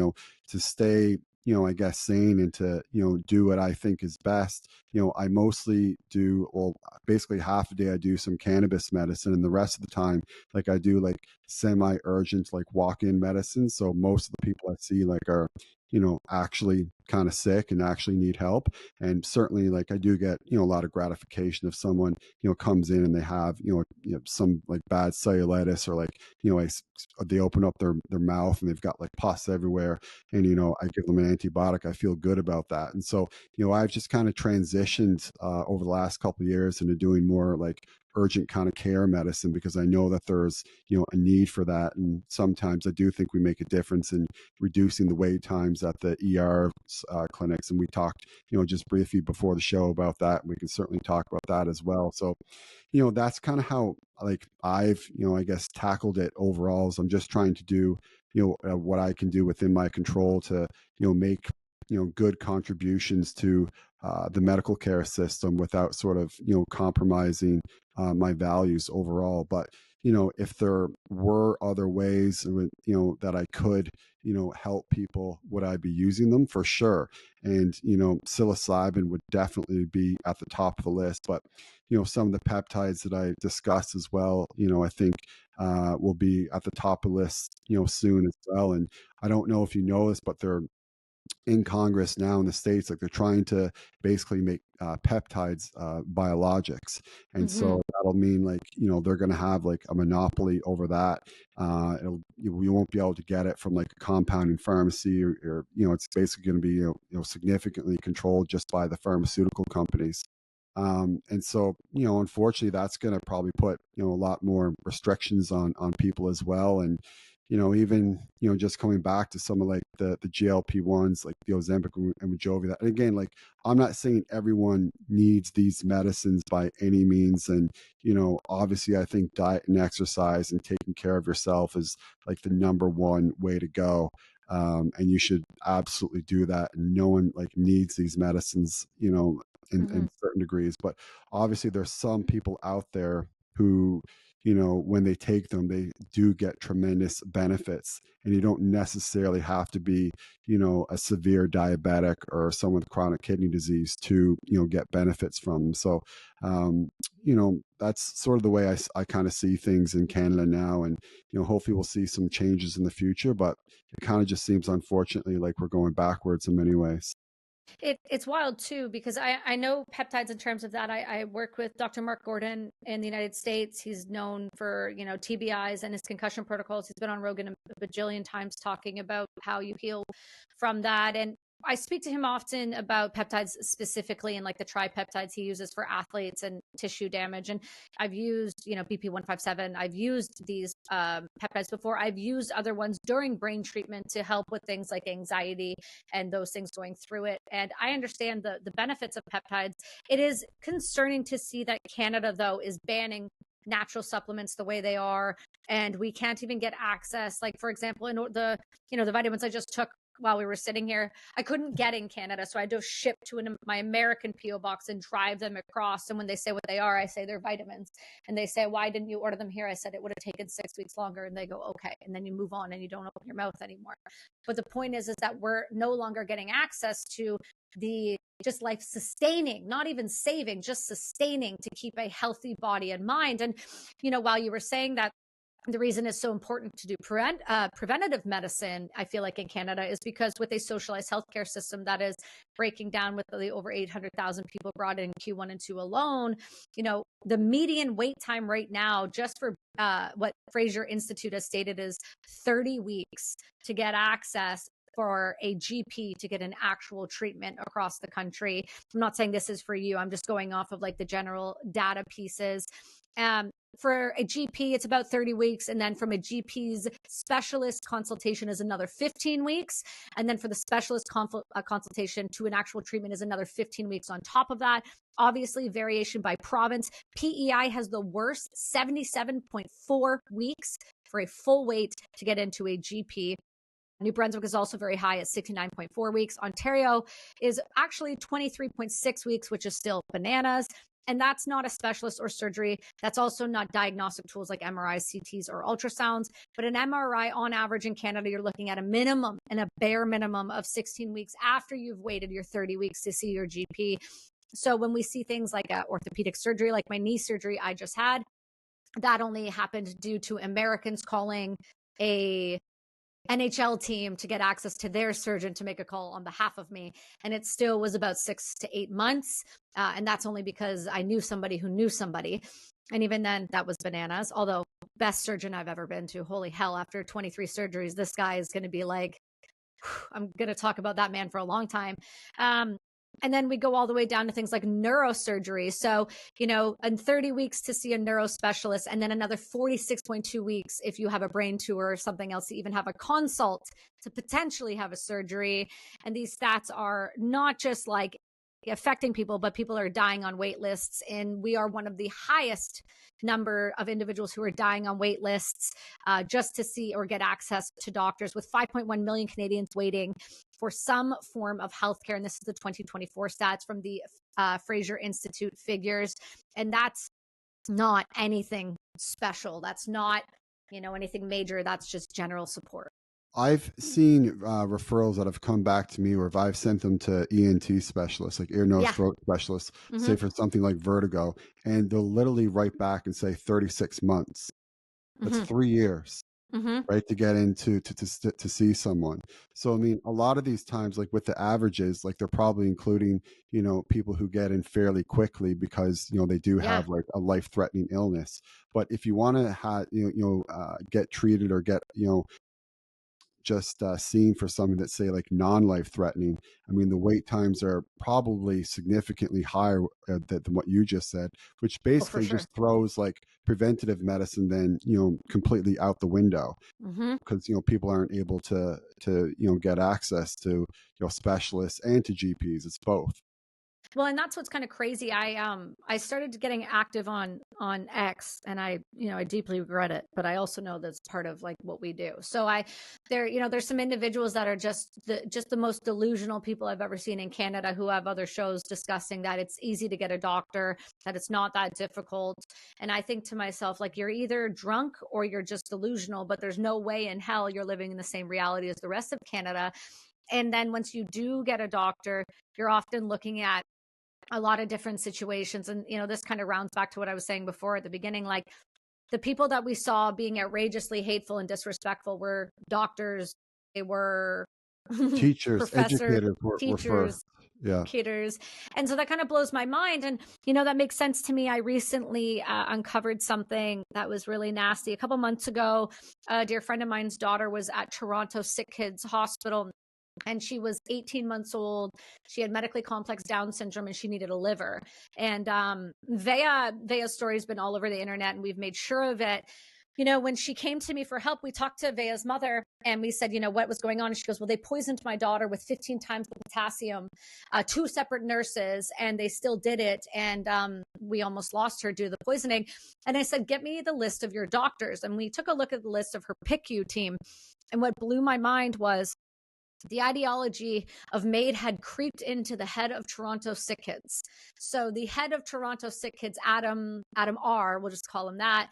to stay, I guess, sane and to, do what I think is best, I mostly do, well, basically half a day I do some cannabis medicine, and the rest of the time, like I do like semi-urgent, like walk-in medicine. So most of the people I see like are, actually kind of sick and actually need help. And certainly like I do get, a lot of gratification if someone, comes in and they have, some like bad cellulitis, or like, they open up their mouth and they've got like pus everywhere. And, I give them an antibiotic. I feel good about that. And so, I've just kind of transitioned over the last couple of years into doing more like urgent kind of care medicine, because I know that there's, a need for that. And sometimes I do think we make a difference in reducing the wait times at the ER clinics. And we talked, just briefly before the show about that. We can certainly talk about that as well. So, that's kind of how like I've, I guess, tackled it overall. Is I'm just trying to do, what I can do within my control to, make good contributions to the medical care system without sort of, compromising my values overall. But, if there were other ways, that I could, help people, would I be using them? For sure. And, psilocybin would definitely be at the top of the list. But, some of the peptides that I discussed as well, I think will be at the top of the list, soon as well. And I don't know if you know this, but they're in Congress now in the States, like they're trying to basically make peptides biologics. And so that'll mean like, they're going to have like a monopoly over that. You won't be able to get it from like a compounding pharmacy or it's basically going to be, significantly controlled just by the pharmaceutical companies. And so, unfortunately, that's going to probably put, a lot more restrictions on people as well. And, even, just coming back to some of like the GLP-1s, like the Ozempic and Wegovy, that, and again, like, I'm not saying everyone needs these medicines by any means. And, obviously I think diet and exercise and taking care of yourself is like the number one way to go. And you should absolutely do that. And no one like needs these medicines, in certain degrees. But obviously there's some people out there who, when they take them, they do get tremendous benefits. And you don't necessarily have to be, a severe diabetic or someone with chronic kidney disease to, get benefits from them. So, that's sort of the way I kind of see things in Canada now. And, hopefully we'll see some changes in the future, but it kind of just seems, unfortunately, like we're going backwards in many ways. It's wild too, because I know peptides in terms of that. I work with Dr. Mark Gordon in the United States. He's known for, TBIs and his concussion protocols. He's been on Rogan a bajillion times talking about how you heal from that. And I speak to him often about peptides specifically and like the tripeptides he uses for athletes and tissue damage. And I've used, BP157. I've used these peptides before. I've used other ones during brain treatment to help with things like anxiety and those things going through it. And I understand the benefits of peptides. It is concerning to see that Canada, though, is banning natural supplements the way they are, and we can't even get access. Like, for example, in the vitamins I just took while we were sitting here, I couldn't get in Canada, so I had to ship to my American PO box and drive them across. And when they say what they are, I say they're vitamins, and they say, why didn't you order them here? I said it would have taken 6 weeks longer, and they go, okay, and then you move on and you don't open your mouth anymore. But the point is that we're no longer getting access to the just life sustaining, not even saving, just sustaining to keep a healthy body and mind. And while you were saying that the reason it's so important to do preventative medicine, I feel like in Canada, is because with a socialized healthcare system that is breaking down with the over 800,000 people brought in Q1 and 2 alone, the median wait time right now, just for what Fraser Institute has stated, is 30 weeks to get access for a GP to get an actual treatment across the country. I'm not saying this is for you. I'm just going off of like the general data pieces. For a GP, it's about 30 weeks. And then from a GP's specialist consultation is another 15 weeks. And then for the specialist consultation to an actual treatment is another 15 weeks on top of that. Obviously, variation by province. PEI has the worst, 77.4 weeks for a full wait to get into a GP. New Brunswick is also very high at 69.4 weeks. Ontario is actually 23.6 weeks, which is still bananas. And that's not a specialist or surgery. That's also not diagnostic tools like MRIs, CTs, or ultrasounds. But an MRI, on average in Canada, you're looking at a minimum and a bare minimum of 16 weeks after you've waited your 30 weeks to see your GP. So when we see things like orthopedic surgery, like my knee surgery I just had, that only happened due to Americans calling a NHL team to get access to their surgeon to make a call on behalf of me. And it still was about 6 to 8 months. And that's only because I knew somebody who knew somebody. And even then, that was bananas. Although, best surgeon I've ever been to. Holy hell, after 23 surgeries, this guy is going to be like, I'm going to talk about that man for a long time. And then we go all the way down to things like neurosurgery. So, in 30 weeks to see a neurospecialist, and then another 46.2 weeks if you have a brain tumor or something else to even have a consult to potentially have a surgery. And these stats are not just like affecting people, but people are dying on wait lists. And we are one of the highest number of individuals who are dying on wait lists just to see or get access to doctors, with 5.1 million Canadians waiting for some form of healthcare. And this is the 2024 stats from the Fraser Institute figures. And that's not anything special. That's not, anything major. That's just general support. I've seen referrals that have come back to me, or if I've sent them to ENT specialists, like ear, nose, throat specialists, say for something like vertigo, and they'll literally write back and say 36 months. That's 3 years, right, to get into to see someone. So I mean, a lot of these times, like with the averages, like they're probably including, people who get in fairly quickly because they do have like a life-threatening illness. But if you want to have get treated or get just seen for something that's, say, like non-life threatening, I mean, the wait times are probably significantly higher than what you just said, which basically just throws like preventative medicine then, completely out the window, because, people aren't able to get access to, specialists and to GPs. It's both. Well, and that's what's kind of crazy. I started getting active on X, and I deeply regret it, but I also know that's part of like what we do. So there's some individuals that are just the most delusional people I've ever seen in Canada, who have other shows discussing that it's easy to get a doctor, that it's not that difficult. And I think to myself, like, you're either drunk or you're just delusional, but there's no way in hell you're living in the same reality as the rest of Canada. And then once you do get a doctor, you're often looking at a lot of different situations. And, this kind of rounds back to what I was saying before at the beginning. Like, the people that we saw being outrageously hateful and disrespectful were doctors. They were teachers, professors, teachers, educators. And so that kind of blows my mind. And, that makes sense to me. I recently uncovered something that was really nasty. A couple months ago, a dear friend of mine's daughter was at Toronto Sick Kids Hospital, and she was 18 months old. She had medically complex Down syndrome, and she needed a liver. And Vea's story has been all over the internet, and we've made sure of it. When she came to me for help, we talked to Vea's mother, and we said, what was going on? And she goes, well, they poisoned my daughter with 15 times the potassium, 2 separate nurses, and they still did it. And we almost lost her due to the poisoning. And I said, get me the list of your doctors. And we took a look at the list of her PICU team. And what blew my mind was the ideology of MAID had creeped into the head of Toronto Sick Kids. So the head of Toronto Sick Kids, Adam R., we'll just call him that,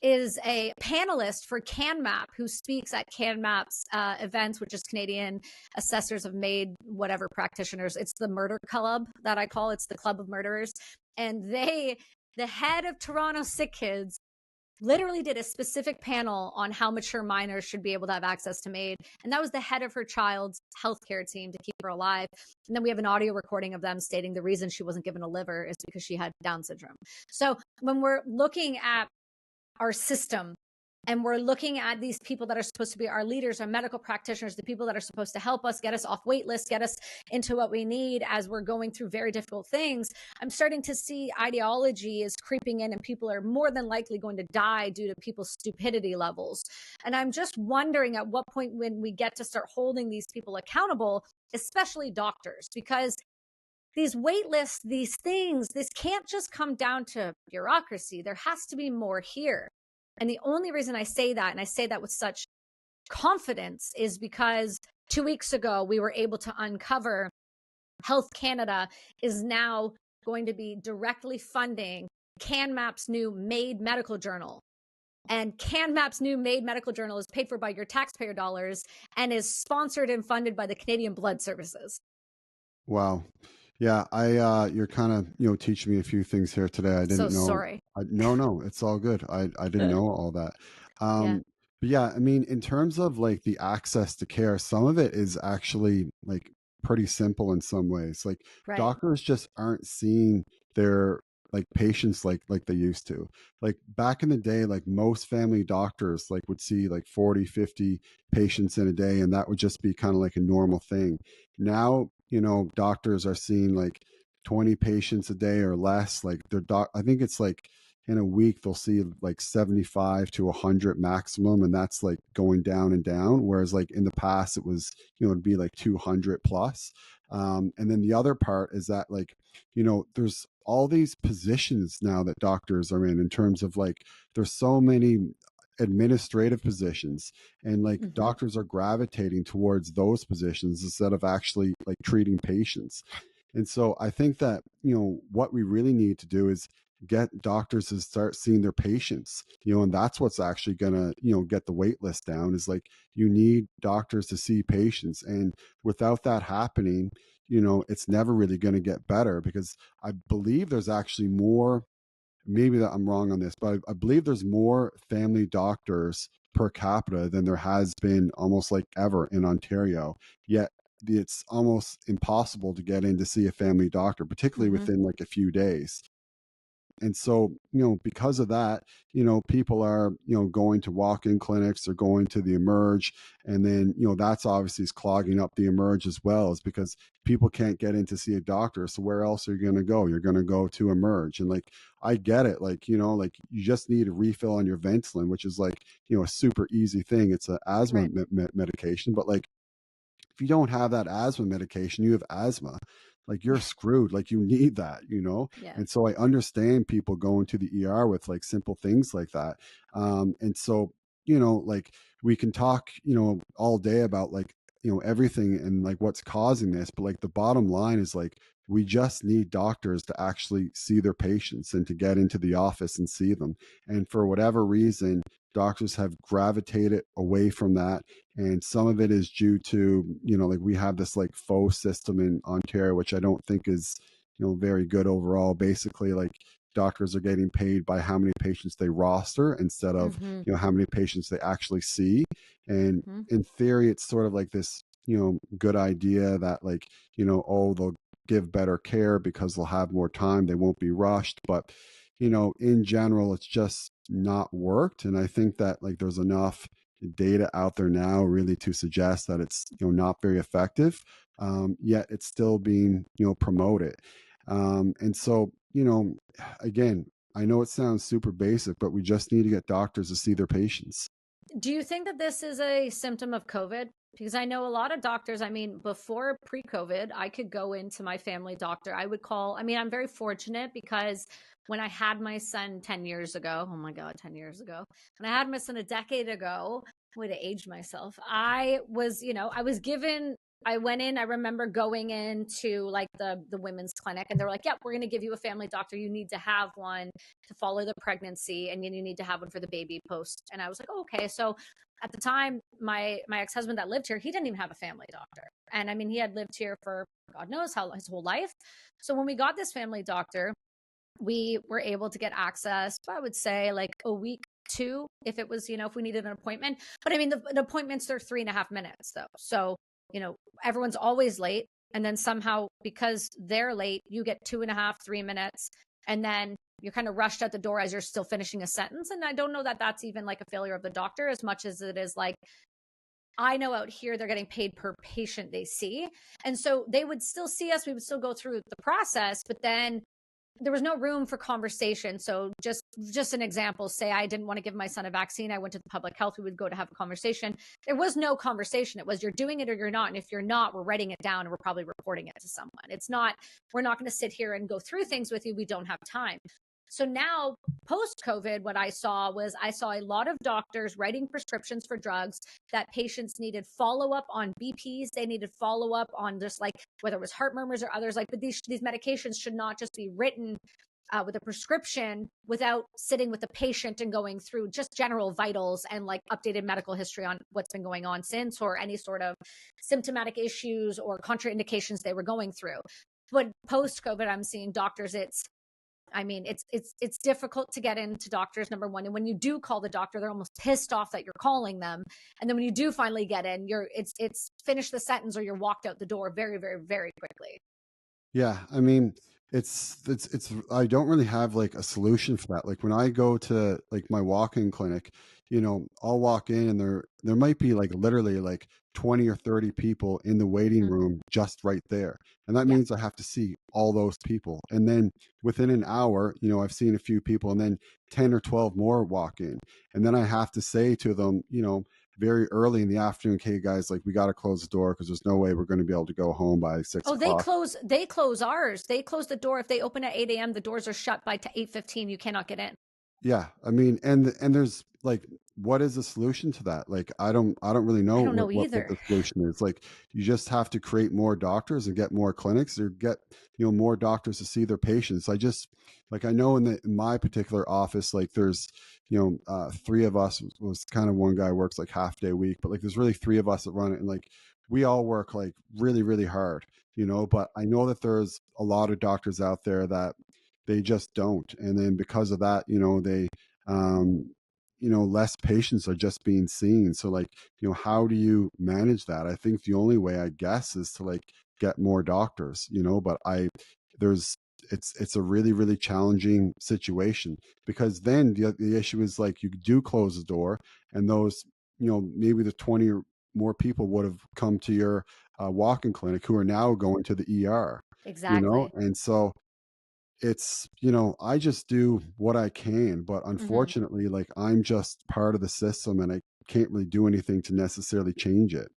is a panelist for CanMap, who speaks at CanMap's events, which is Canadian Assessors of MAID, whatever practitioners. It's the murder club that I call. It's the club of murderers. And the head of Toronto Sick Kids literally did a specific panel on how mature minors should be able to have access to MAID. And that was the head of her child's healthcare team to keep her alive. And then we have an audio recording of them stating the reason she wasn't given a liver is because she had Down syndrome. So when we're looking at our system, and we're looking at these people that are supposed to be our leaders, our medical practitioners, the people that are supposed to help us, get us off wait lists, get us into what we need as we're going through very difficult things, I'm starting to see ideology is creeping in, and people are more than likely going to die due to people's stupidity levels. And I'm just wondering at what point when we get to start holding these people accountable, especially doctors, because these wait lists, these things, this can't just come down to bureaucracy. There has to be more here. And the only reason I say that, and I say that with such confidence, is because 2 weeks ago, we were able to uncover Health Canada is now going to be directly funding CanMap's new MAID medical journal. And CanMap's new MAID medical journal is paid for by your taxpayer dollars and is sponsored and funded by the Canadian Blood Services. Wow. Yeah, you're kind of, teaching me a few things here today. I didn't know. Sorry. No, it's all good. I didn't know all that. But yeah, I mean, in terms of like the access to care, some of it is actually like pretty simple in some ways. Like doctors just aren't seeing their like patients like they used to. Like back in the day, like most family doctors like would see like 40, 50 patients in a day, and that would just be kind of like a normal thing. Now, doctors are seeing like 20 patients a day or less. Like I think it's like, in a week they'll see like 75 to 100 maximum, and that's like going down and down, whereas like in the past it was, it'd be like 200 plus. And then the other part is that, like, there's all these positions now that doctors are in terms of like, there's so many administrative positions, and like Mm-hmm. doctors are gravitating towards those positions instead of actually like treating patients. And so I think that, what we really need to do is get doctors to start seeing their patients, and that's what's actually going to, get the wait list down, is like, you need doctors to see patients. And without that happening, it's never really going to get better, because I believe there's actually more, maybe that I'm wrong on this, but I believe there's more family doctors per capita than there has been almost like ever in Ontario. Yet it's almost impossible to get in to see a family doctor, particularly Mm-hmm. within like a few days. And so, because of that, people are, going to walk-in clinics or going to the Emerge. And then, that's obviously is clogging up the Emerge as well, is because people can't get in to see a doctor. So where else are you going to go? You're going to go to Emerge. And like, I get it. Like, like you just need a refill on your Ventolin, which is like, a super easy thing. It's an asthma Right. medication, but like, if you don't have that asthma medication, you have asthma. Like, you're screwed. Like, you need that. Yeah. And so I understand people going to the ER with like simple things like that. And so, like, we can talk, all day about like, everything and like what's causing this. But like, the bottom line is like, we just need doctors to actually see their patients and to get into the office and see them. And for whatever reason, doctors have gravitated away from that. And some of it is due to, like, we have this like faux system in Ontario, which I don't think is, very good overall. Basically, like, doctors are getting paid by how many patients they roster instead of, Mm-hmm. how many patients they actually see. And Mm-hmm. in theory, it's sort of like this, good idea that, like, oh, they'll give better care because they'll have more time, they won't be rushed. But, in general, it's just not worked. And I think that, like, there's enough data out there now really to suggest that it's, not very effective, yet it's still being, promoted. And so, again, I know it sounds super basic, but we just need to get doctors to see their patients. Do you think that this is a symptom of COVID? Because I know a lot of doctors, I mean, before pre COVID, I could go into my family doctor. I would call, I mean, I'm very fortunate because when I had my son 10 years ago, oh my God, 10 years ago, when I had my son a decade ago, way to age myself, I was, I was given, I went in, I remember going into like the women's clinic, and they were like, yeah, we're going to give you a family doctor. You need to have one to follow the pregnancy, and you need to have one for the baby post. And I was like, oh, okay. So at the time, my ex-husband that lived here, he didn't even have a family doctor. And I mean, he had lived here for God knows how his whole life. So when we got this family doctor, we were able to get access, I would say, like a week two, if it was, if we needed an appointment. But I mean, the appointments are 3.5 minutes though. So, everyone's always late. And then somehow, because they're late, you get 2.5, 3 minutes. And then you're kind of rushed out the door as you're still finishing a sentence. And I don't know that that's even like a failure of the doctor as much as it is like, I know out here they're getting paid per patient they see. And so they would still see us. We would still go through the process, but then there was no room for conversation. So just an example, say I didn't want to give my son a vaccine. I went to the public health. We would go to have a conversation. There was no conversation. It was, you're doing it or you're not. And if you're not, we're writing it down and we're probably reporting it to someone. It's not, we're not going to sit here and go through things with you. We don't have time. So now, post COVID, what I saw a lot of doctors writing prescriptions for drugs that patients needed follow up on BPs. They needed follow up on just like whether it was heart murmurs or others. Like, but these medications should not just be written with a prescription without sitting with the patient and going through just general vitals and like updated medical history on what's been going on since, or any sort of symptomatic issues or contraindications they were going through. But post COVID, I'm seeing doctors, I mean, it's difficult to get into doctors, number one. And when you do call the doctor, they're almost pissed off that you're calling them. And then when you do finally get in, it's finish the sentence or you're walked out the door very, very, very quickly. Yeah, I mean, it's I don't really have like a solution for that. Like, when I go to like my walk-in clinic, I'll walk in and there might be like literally like 20 or 30 people in the waiting room just right there. And that means I have to see all those people. And then within an hour, I've seen a few people, and then 10 or 12 more walk in. And then I have to say to them, very early in the afternoon, okay, guys, like we got to close the door because there's no way we're going to be able to go home by 6 Oh, o'clock. They close ours. They close the door. If they open at 8 a.m., the doors are shut by 8:15. You cannot get in. Yeah. I mean, and there's like, what is the solution to that? Like, I don't really know, I don't know what either. the solution is. Like, you just have to create more doctors and get more clinics, or get, more doctors to see their patients. I know in my particular office, like there's, three of us was kind of, one guy works like half day a week, but like there's really three of us that run it. And like, we all work like really, really hard, but I know that there's a lot of doctors out there that they just don't. And then because of that, they, less patients are just being seen. So like, how do you manage that? I think the only way, I guess, is to like get more doctors, but there's, it's a really, really challenging situation, because then the issue is like, you do close the door, and those, maybe the 20 or more people would have come to your walk-in clinic who are now going to the ER, Exactly. and so it's, I just do what I can, but unfortunately, like, I'm just part of the system, and I can't really do anything to necessarily change it.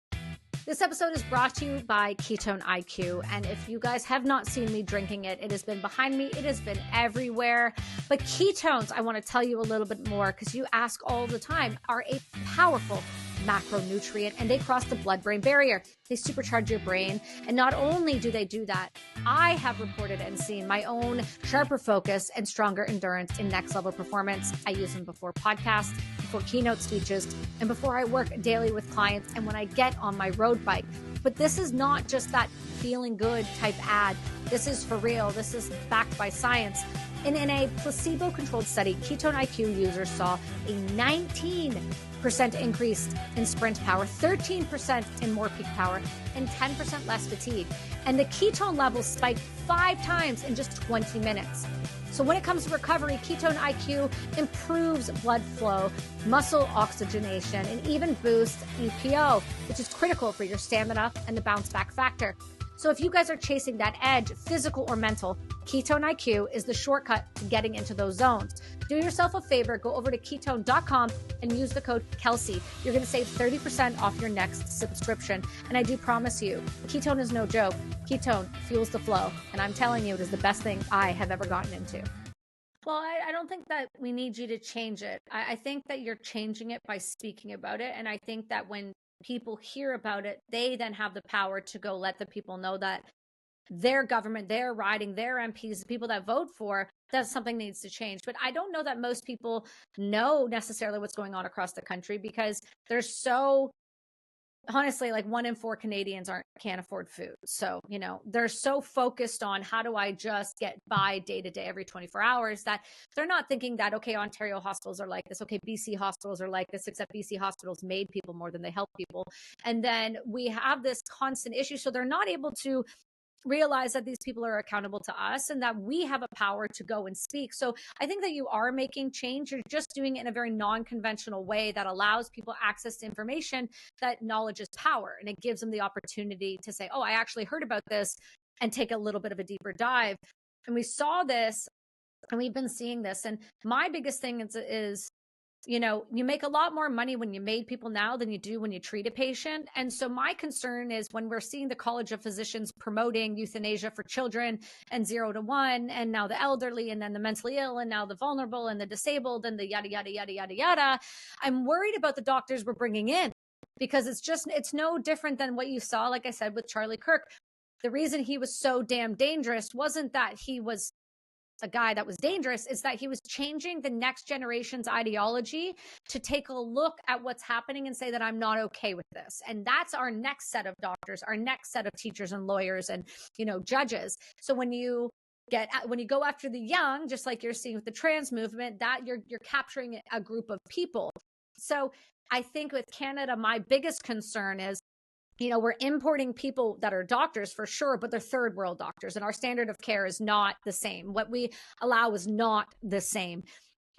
This episode is brought to you by Ketone IQ. And if you guys have not seen me drinking it, it has been behind me. It has been everywhere. But ketones, I want to tell you a little bit more, because you ask all the time, are a powerful macronutrient, and they cross the blood-brain barrier. They supercharge your brain. And not only do they do that, I have reported and seen my own sharper focus and stronger endurance in next level performance. I use them before podcasts, before keynote speeches, and before I work daily with clients, and when I get on my road bike. But this is not just that feeling good type ad. This is for real. This is backed by science. And in a placebo-controlled study, Ketone IQ users saw a 19% increase in sprint power, 13% in more peak power, and 10% less fatigue. And the ketone levels spiked 5 times in just 20 minutes. So when it comes to recovery, Ketone IQ improves blood flow, muscle oxygenation, and even boosts EPO, which is critical for your stamina and the bounce back factor. So if you guys are chasing that edge, physical or mental, Ketone IQ is the shortcut to getting into those zones. Do yourself a favor, go over to ketone.com and use the code Kelsi. You're going to save 30% off your next subscription. And I do promise you, ketone is no joke. Ketone fuels the flow. And I'm telling you, it is the best thing I have ever gotten into. Well, I don't think that we need you to change it. I think that you're changing it by speaking about it. And I think that when people hear about it, they then have the power to go let the people know that their government, their riding, their MPs, the people that vote for, that something needs to change. But I don't know that most people know necessarily what's going on across the country, because there's so, honestly, like 1 in 4 Canadians can't afford food. So, they're so focused on how do I just get by day to day every 24 hours, that they're not thinking that, okay, Ontario hospitals are like this. Okay, BC hospitals are like this, except BC hospitals made people more than they help people. And then we have this constant issue. So they're not able to realize that these people are accountable to us, and that we have a power to go and speak. So I think that you are making change. You're just doing it in a very non-conventional way that allows people access to information, that knowledge is power, and it gives them the opportunity to say, oh, I actually heard about this, and take a little bit of a deeper dive. And we saw this, and we've been seeing this. And my biggest thing is you make a lot more money when you MAID people now than you do when you treat a patient. And so my concern is when we're seeing the College of Physicians promoting euthanasia for children and 0 to 1, and now the elderly, and then the mentally ill, and now the vulnerable, and the disabled, and the yada, yada, yada, yada, yada. I'm worried about the doctors we're bringing in, because it's no different than what you saw, like I said, with Charlie Kirk. The reason he was so damn dangerous wasn't that he was a guy that was dangerous, is that he was changing the next generation's ideology to take a look at what's happening and say that I'm not okay with this. And that's our next set of doctors, our next set of teachers and lawyers and, judges. So when you go after the young, just like you're seeing with the trans movement, that you're capturing a group of people. So I think with Canada, my biggest concern is, we're importing people that are doctors for sure, but they're third world doctors, and our standard of care is not the same. What we allow is not the same.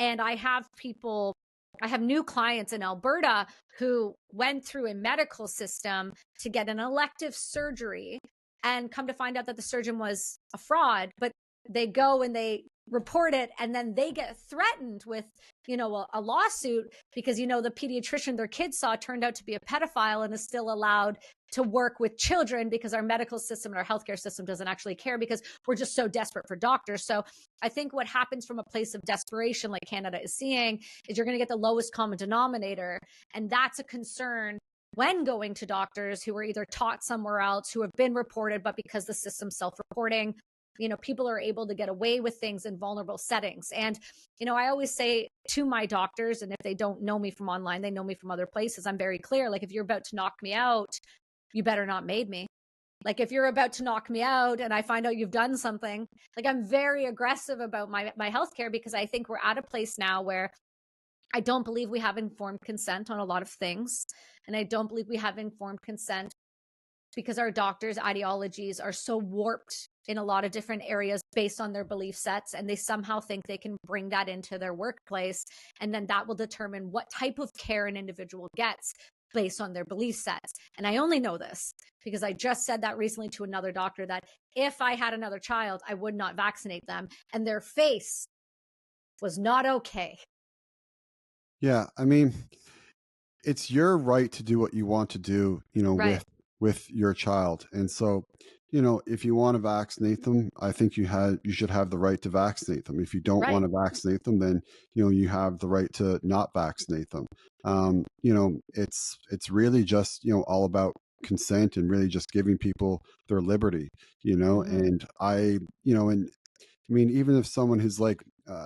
And I have people I have new clients in Alberta who went through a medical system to get an elective surgery and come to find out that the surgeon was a fraud, but they go and they report it, and then they get threatened with, a lawsuit because, the pediatrician their kids saw turned out to be a pedophile and is still allowed to work with children because our medical system and our healthcare system doesn't actually care because we're just so desperate for doctors. So I think what happens from a place of desperation, like Canada is seeing, is you're going to get the lowest common denominator. And that's a concern when going to doctors who are either taught somewhere else, who have been reported, but because the system's self-reporting, people are able to get away with things in vulnerable settings. And, I always say to my doctors, and if they don't know me from online, they know me from other places, I'm very clear. Like, if you're about to knock me out, you better not MAID me. Like, if you're about to knock me out and I find out you've done something, like, I'm very aggressive about my healthcare, because I think we're at a place now where I don't believe we have informed consent on a lot of things. And I don't believe we have informed consent because our doctors' ideologies are so warped in a lot of different areas based on their belief sets, and they somehow think they can bring that into their workplace, and then that will determine what type of care an individual gets based on their belief sets. And I only know this because I just said that recently to another doctor, that if I had another child, I would not vaccinate them, and their face was not okay. Yeah, I mean, it's your right to do what you want to do, Right. with your child. And so, if you want to vaccinate them, I think you should have the right to vaccinate them. If you don't Right. want to vaccinate them, then, you have the right to not vaccinate them. It's really just, all about consent and really just giving people their liberty, Mm-hmm. and and I mean, even if someone who's like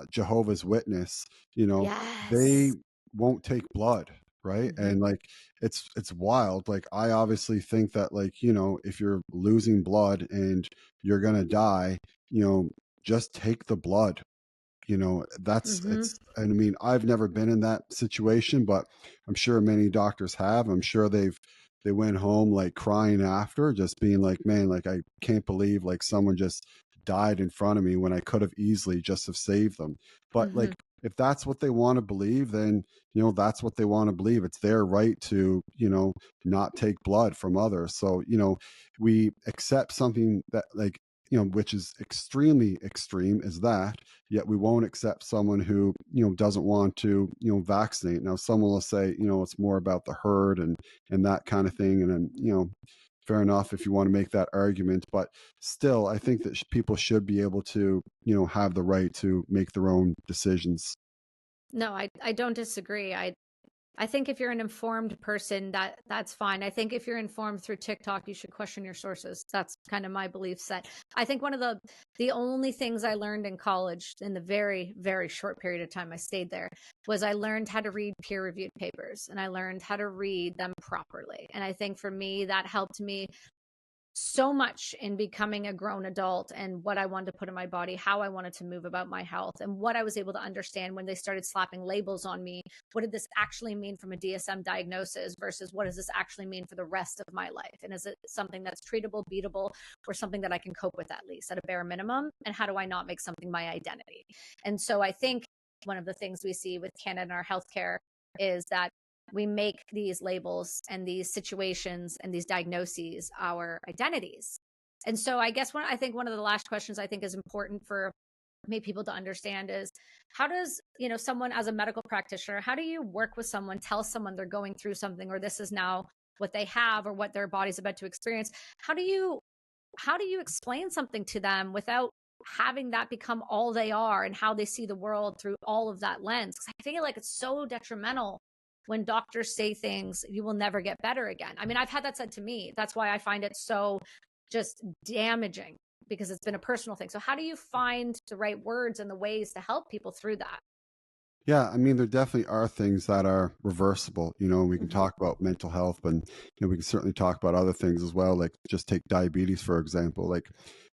Jehovah's Witness, they Yes. won't take blood, right? Mm-hmm. And like, it's wild. Like, I obviously think that, like, if you're losing blood and you're gonna die, just take the blood. That's Mm-hmm. it's. And I mean, I've never been in that situation, but I'm sure many doctors have. I'm sure they went home like crying after, just being like, man, like, I can't believe like someone just died in front of me when I could have easily just have saved them. But Mm-hmm. like, if that's what they want to believe, then that's what they want to believe. It's their right to not take blood from others. So we accept something that, like, which is extremely extreme, is that, yet we won't accept someone who doesn't want to vaccinate. Now someone will say it's more about the herd and that kind of thing, and then fair enough if you want to make that argument, but still I think that people should be able to have the right to make their own decisions. No, I don't disagree. I think if you're an informed person, that's fine. I think if you're informed through TikTok, you should question your sources. That's kind of my belief set. I think one of the only things I learned in college, in the very, very short period of time I stayed there, was I learned how to read peer-reviewed papers, and I learned how to read them properly. And I think for me, that helped me so much in becoming a grown adult, and what I wanted to put in my body, how I wanted to move about my health, and what I was able to understand when they started slapping labels on me. What did this actually mean from a DSM diagnosis versus what does this actually mean for the rest of my life? And is it something that's treatable, beatable, or something that I can cope with at least at a bare minimum? And how do I not make something my identity? And so I think one of the things we see with Canada and our healthcare is that we make these labels and these situations and these diagnoses our identities. And so I guess I think one of the last questions I think is important for maybe people to understand is, how does, someone as a medical practitioner, how do you work with someone, tell someone they're going through something, or this is now what they have or what their body's about to experience? How do you explain something to them without having that become all they are and how they see the world through all of that lens? Because I feel like it's so detrimental when doctors say things, you will never get better again. I mean, I've had that said to me. That's why I find it so just damaging, because it's been a personal thing. So how do you find the right words and the ways to help people through that? Yeah, I mean, there definitely are things that are reversible, and we can Mm-hmm. talk about mental health, but we can certainly talk about other things as well. Like, just take diabetes, for example. Like,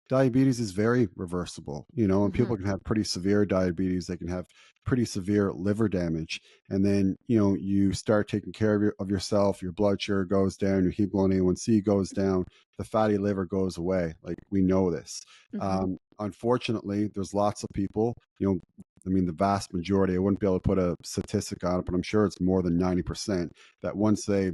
diabetes is very reversible, and Mm-hmm. people can have pretty severe diabetes. They can have pretty severe liver damage. And then, you start taking care of yourself, your blood sugar goes down, your hemoglobin A1C goes down, the fatty liver goes away. Like, we know this. Mm-hmm. Unfortunately, there's lots of people, I mean, the vast majority, I wouldn't be able to put a statistic on it, but I'm sure it's more than 90%, that once they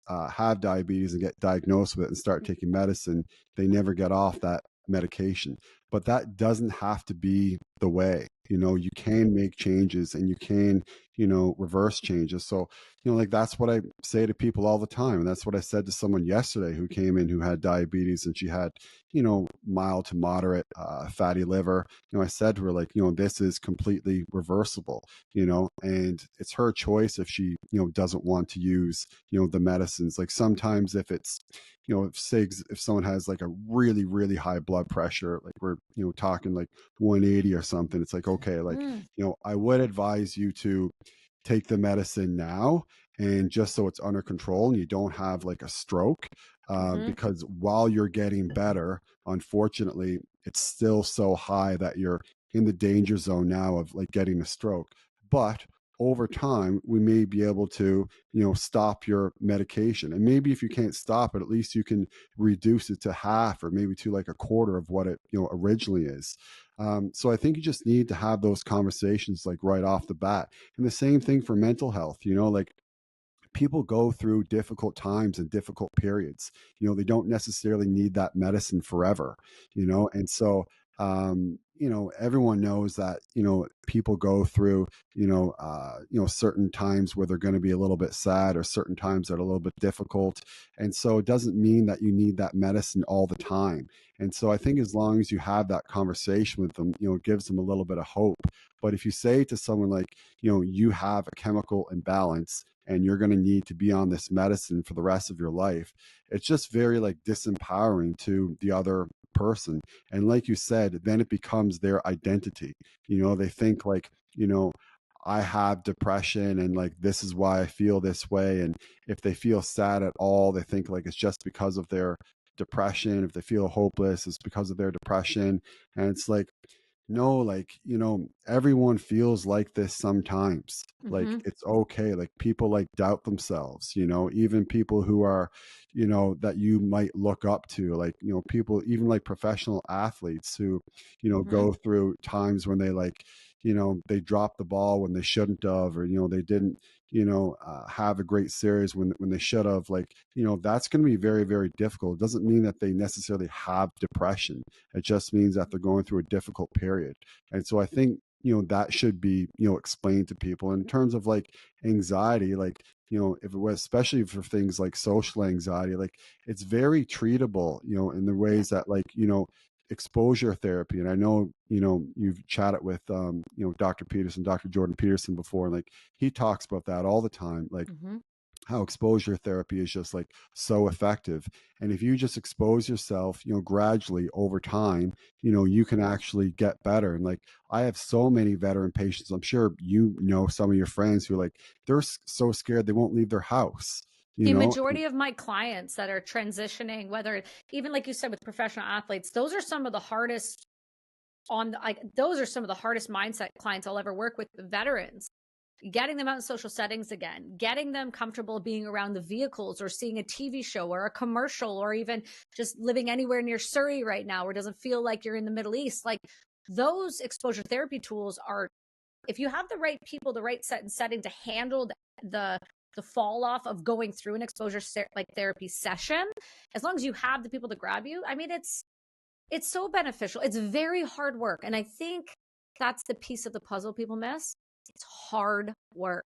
have diabetes and get diagnosed with it and start taking medicine, they never get off that medication. But that doesn't have to be the way. You can make changes, and you can, reverse changes. So, like, that's what I say to people all the time. And that's what I said to someone yesterday who came in who had diabetes, and she had, mild to moderate fatty liver. I said to her, like, this is completely reversible, and it's her choice if she, doesn't want to use, the medicines. Like, sometimes if it's, if, say, if someone has like a really, really high blood pressure, like we're, talking like 180 or something, it's like, okay, like, Mm, I would advise you to take the medicine now, and just so it's under control and you don't have like a stroke, mm-hmm, because while you're getting better, unfortunately, it's still so high that you're in the danger zone now of like getting a stroke. But over time, we may be able to, stop your medication. And maybe if you can't stop it, at least you can reduce it to half, or maybe to like a quarter of what it, originally is. So I think you just need to have those conversations like right off the bat. And the same thing for mental health, like people go through difficult times and difficult periods. They don't necessarily need that medicine forever, and so, everyone knows that, people go through, certain times where they're going to be a little bit sad, or certain times that are a little bit difficult. And so it doesn't mean that you need that medicine all the time. And so I think as long as you have that conversation with them, it gives them a little bit of hope. But if you say to someone like, you have a chemical imbalance and you're going to need to be on this medicine for the rest of your life, it's just very like disempowering to the other person. And like you said, then it becomes their identity. They think like, I have depression, and like this is why I feel this way. And if they feel sad at all, they think like it's just because of their depression. If they feel hopeless, it's because of their depression. And it's like, no, like, everyone feels like this sometimes. Like, mm-hmm. it's okay. Like, people like doubt themselves, even people who are, that you might look up to, like, people, even like professional athletes who, Mm-hmm. go through times when they like, they dropped the ball when they shouldn't have, or, they didn't, have a great series when they should have. Like, that's going to be very, very difficult. It doesn't mean that they necessarily have depression. It just means that they're going through a difficult period. And so I think, that should be, explained to people. And in terms of like anxiety, like, if it was, especially for things like social anxiety, like it's very treatable, in the Yeah. ways that, like, exposure therapy. And I know, you've chatted with, Dr. Peterson, Dr. Jordan Peterson before, and like he talks about that all the time. Like, Mm-hmm. how exposure therapy is just like so effective. And if you just expose yourself, gradually over time, you can actually get better. And like, I have so many veteran patients. I'm sure, some of your friends who like, they're so scared they won't leave their house, The majority of my clients that are transitioning, whether even like you said with professional athletes, those are some of the hardest those are some of the hardest mindset clients I'll ever work with, veterans. Getting them out in social settings again, getting them comfortable being around the vehicles or seeing a TV show or a commercial, or even just living anywhere near Surrey right now where it doesn't feel like you're in the Middle East. Like, those exposure therapy tools are, if you have the right people, the right set and setting to handle the the fall off of going through an exposure like therapy session, as long as you have the people to grab you, I mean, it's so beneficial. It's very hard work. And I think that's the piece of the puzzle people miss. It's hard work.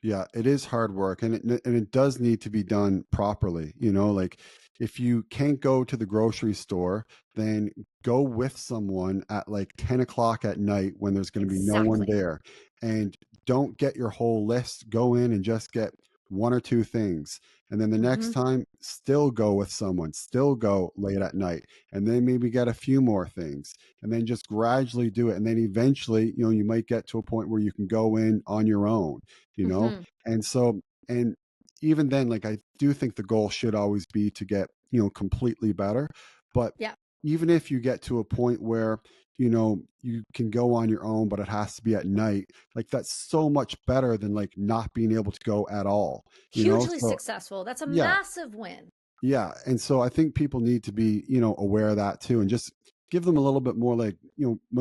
Yeah, it is hard work, and it does need to be done properly. Like, if you can't go to the grocery store, then go with someone at like 10 o'clock at night when there's going to be no one Exactly. there, and don't get your whole list. Go in and just get one or two things, and then the next Mm-hmm. time, still go with someone. Still go late at night, and then maybe get a few more things, and then just gradually do it, and then eventually, you might get to a point where you can go in on your own. you know Mm-hmm. and so, and even then, like, I do think the goal should always be to get, completely better. But Yeah. even if you get to a point where, you can go on your own, but it has to be at night, like, that's so much better than like not being able to go at all. Hugely So successful. That's a yeah, massive win. yeah. And so I think people need to be, aware of that too, and just give them a little bit more, like,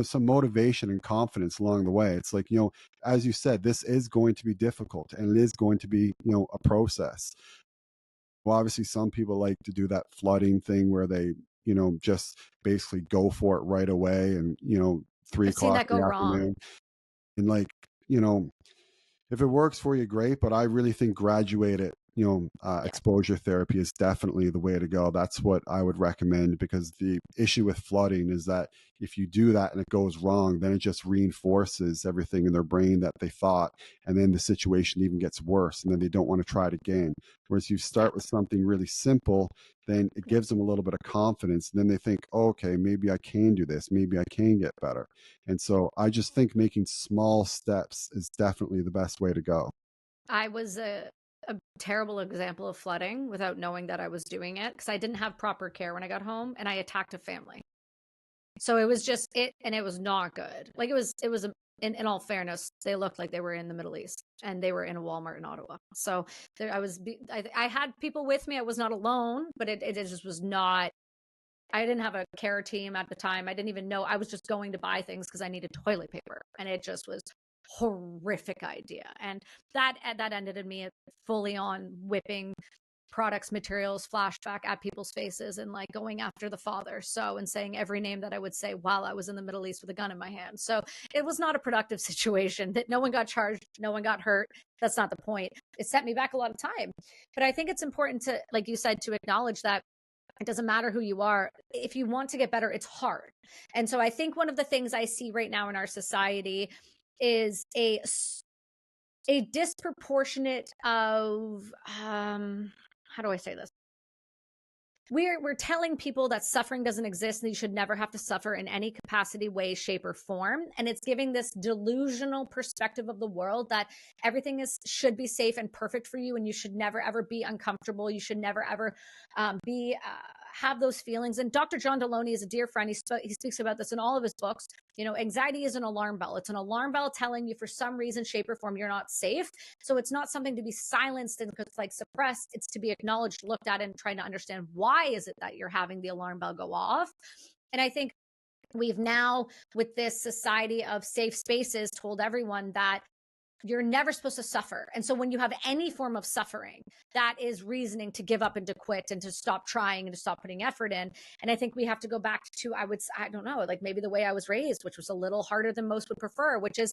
some motivation and confidence along the way. It's like, as you said, this is going to be difficult, and it is going to be, a process. Well, obviously some people like to do that flooding thing where they, just basically go for it right away, and, 3 I've seen o'clock that in go the wrong. afternoon. And like, if it works for you, great. But I really think graduated, Yeah. exposure therapy is definitely the way to go. That's what I would recommend, because the issue with flooding is that if you do that and it goes wrong, then it just reinforces everything in their brain that they thought, and then the situation even gets worse, and then they don't want to try it again. Whereas you start with something really simple, then it gives them a little bit of confidence, and then they think, oh, okay, maybe I can do this, maybe I can get better. And so I just think making small steps is definitely the best way to go. I was a terrible example of flooding without knowing that I was doing it, because I didn't have proper care when I got home, and I attacked a family. So it was just it, and it was not good. Like in all fairness, they looked like they were in the Middle East, and they were in a Walmart in Ottawa. So there, I had people with me. I was not alone, but it just was not. I didn't have a care team at the time. I didn't even know. I was just going to buy things because I needed toilet paper, and it just was horrific idea. And that ended in me fully on whipping products, materials, flashback at people's faces, and like going after the father. So, and saying every name that I would say while I was in the Middle East with a gun in my hand. So it was not a productive situation. That no one got charged, no one got hurt. That's not the point. It set me back a lot of time. But I think it's important to, like you said, to acknowledge that it doesn't matter who you are. If you want to get better, it's hard. And so I think one of the things I see right now in our society is a disproportionate of how do I say this? We're telling people that suffering doesn't exist and you should never have to suffer in any capacity, way, shape, or form. And it's giving this delusional perspective of the world that everything should be safe and perfect for you, and you should never ever be uncomfortable. You should never ever have those feelings. And Dr. John Deloney is a dear friend. He speaks about this in all of his books. Anxiety is an alarm bell. It's an alarm bell telling you for some reason, shape, or form, you're not safe. So it's not something to be silenced and like suppressed. It's to be acknowledged, looked at, and trying to understand why is it that you're having the alarm bell go off. And I think we've now, with this society of safe spaces, told everyone that you're never supposed to suffer. And so when you have any form of suffering, that is reasoning to give up and to quit and to stop trying and to stop putting effort in. And I think we have to go back to, I don't know, like maybe the way I was raised, which was a little harder than most would prefer, which is,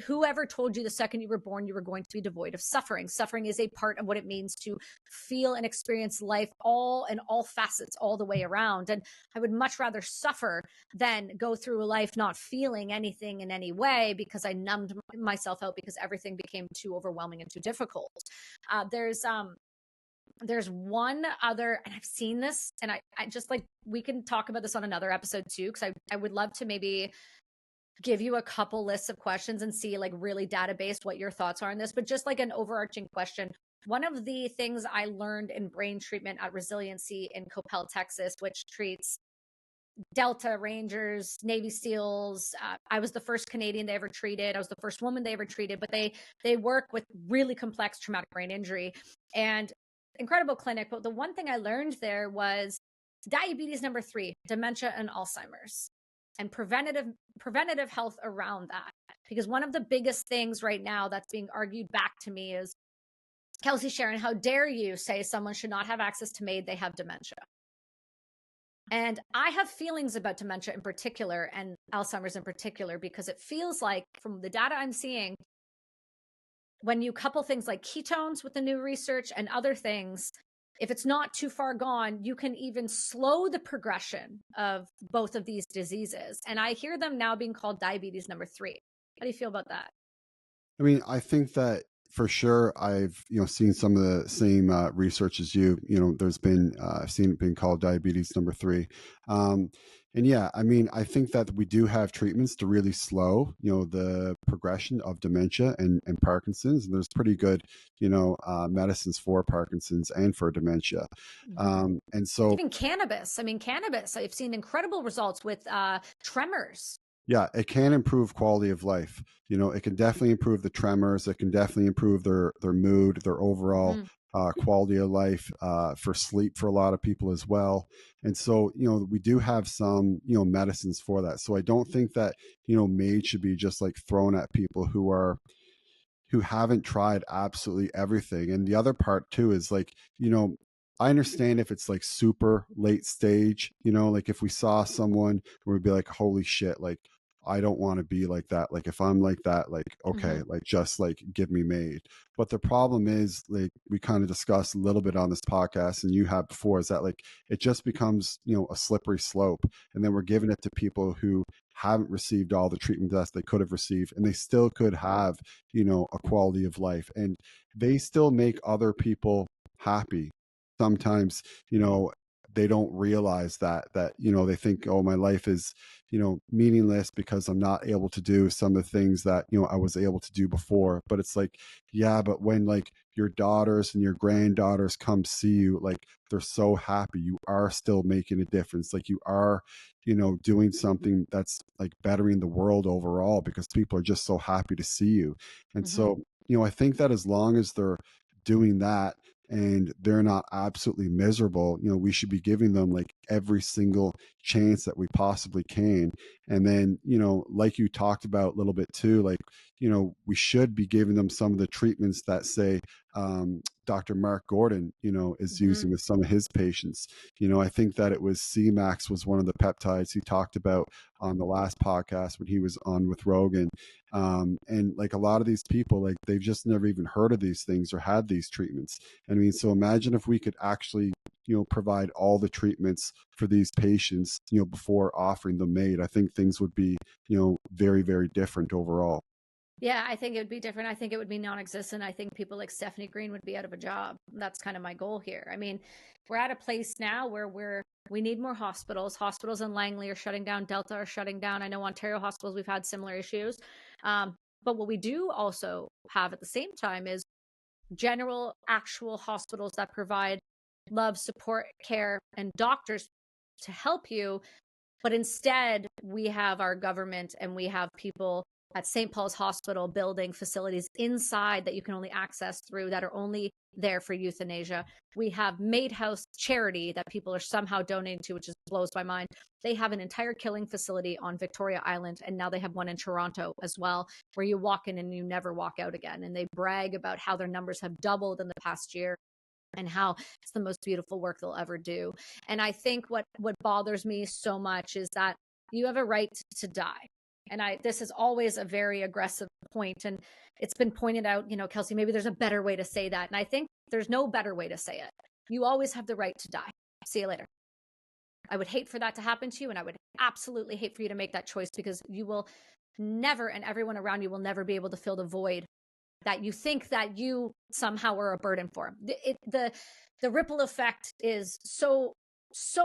whoever told you the second you were born you were going to be devoid of suffering? Suffering is a part of what it means to feel and experience life all facets all the way around. And I would much rather suffer than go through a life not feeling anything in any way because I numbed myself out because everything became too overwhelming and too difficult. There's one other, and I've seen this, and I just, like, we can talk about this on another episode too, because I would love to maybe give you a couple lists of questions and see, like, really database what your thoughts are on this, but just like an overarching question. One of the things I learned in brain treatment at Resiliency in Coppell, Texas, which treats Delta Rangers, Navy SEALs. I was the first Canadian they ever treated. I was the first woman they ever treated, but they work with really complex traumatic brain injury, and incredible clinic. But the one thing I learned there was diabetes number 3, dementia and Alzheimer's, and preventative health around that. Because one of the biggest things right now that's being argued back to me is, Kelsi Sheren, how dare you say someone should not have access to MAID, they have dementia. And I have feelings about dementia in particular and Alzheimer's in particular, because it feels like, from the data I'm seeing, when you couple things like ketones with the new research and other things, if it's not too far gone, you can even slow the progression of both of these diseases. And I hear them now being called diabetes number 3. How do you feel about that? I mean, I think that for sure I've, seen some of the same research as you. There's been, I've seen it being called diabetes number 3. And yeah, I mean, I think that we do have treatments to really slow, the progression of dementia and Parkinson's. And there's pretty good, medicines for Parkinson's and for dementia. And so even cannabis. I mean, cannabis, I've seen incredible results with tremors. Yeah, it can improve quality of life. It can definitely improve the tremors. It can definitely improve their mood, their overall quality of life, for sleep for a lot of people as well. And so, we do have some, medicines for that. So I don't think that, MAID should be just like thrown at people who haven't tried absolutely everything. And the other part too is like, I understand if it's like super late stage, like if we saw someone, we'd be like, holy shit, like I don't want to be like that. Like if I'm like that, like, okay, like just like give me MAID. But the problem is, like we kind of discussed a little bit on this podcast and you have before, is that like it just becomes, a slippery slope. And then we're giving it to people who haven't received all the treatment that they could have received, and they still could have, a quality of life, and they still make other people happy. Sometimes, they don't realize that, they think, oh, my life is, meaningless because I'm not able to do some of the things that, I was able to do before. But it's like, yeah, but when like your daughters and your granddaughters come see you, like they're so happy, you are still making a difference. Like you are, doing something that's like bettering the world overall, because people are just so happy to see you. And Mm-hmm. so, I think that as long as they're doing that and they're not absolutely miserable, we should be giving them like every single chance that we possibly can. And then, like you talked about a little bit too, like, we should be giving them some of the treatments that, say, Dr. Mark Gordon, is Mm-hmm. using with some of his patients. I think that it was CMAX was one of the peptides he talked about on the last podcast when he was on with Rogan. And like a lot of these people, like they've just never even heard of these things or had these treatments. I mean, so imagine if we could actually, provide all the treatments for these patients, before offering them MAID. I think things would be, very, very different overall. Yeah, I think it would be different. I think it would be non-existent. I think people like Stephanie Green would be out of a job. That's kind of my goal here. I mean, we're at a place now where we need more hospitals. Hospitals in Langley are shutting down. Delta are shutting down. I know Ontario hospitals, we've had similar issues. But what we do also have at the same time is general, actual hospitals that provide love, support, care, and doctors to help you. But instead, we have our government and we have people at St. Paul's Hospital building facilities inside that you can only access through, that are only there for euthanasia. We have MAID House charity that people are somehow donating to, which just blows my mind. They have an entire killing facility on Victoria Island, and now they have one in Toronto as well, where you walk in and you never walk out again. And they brag about how their numbers have doubled in the past year and how it's the most beautiful work they'll ever do. And I think what bothers me so much is that you have a right to die. And this is always a very aggressive point, and it's been pointed out, Kelsi, maybe there's a better way to say that. And I think there's no better way to say it. You always have the right to die. See you later. I would hate for that to happen to you, and I would absolutely hate for you to make that choice, because you will never, and everyone around you will never be able to fill the void that you think that you somehow are a burden for. The ripple effect is so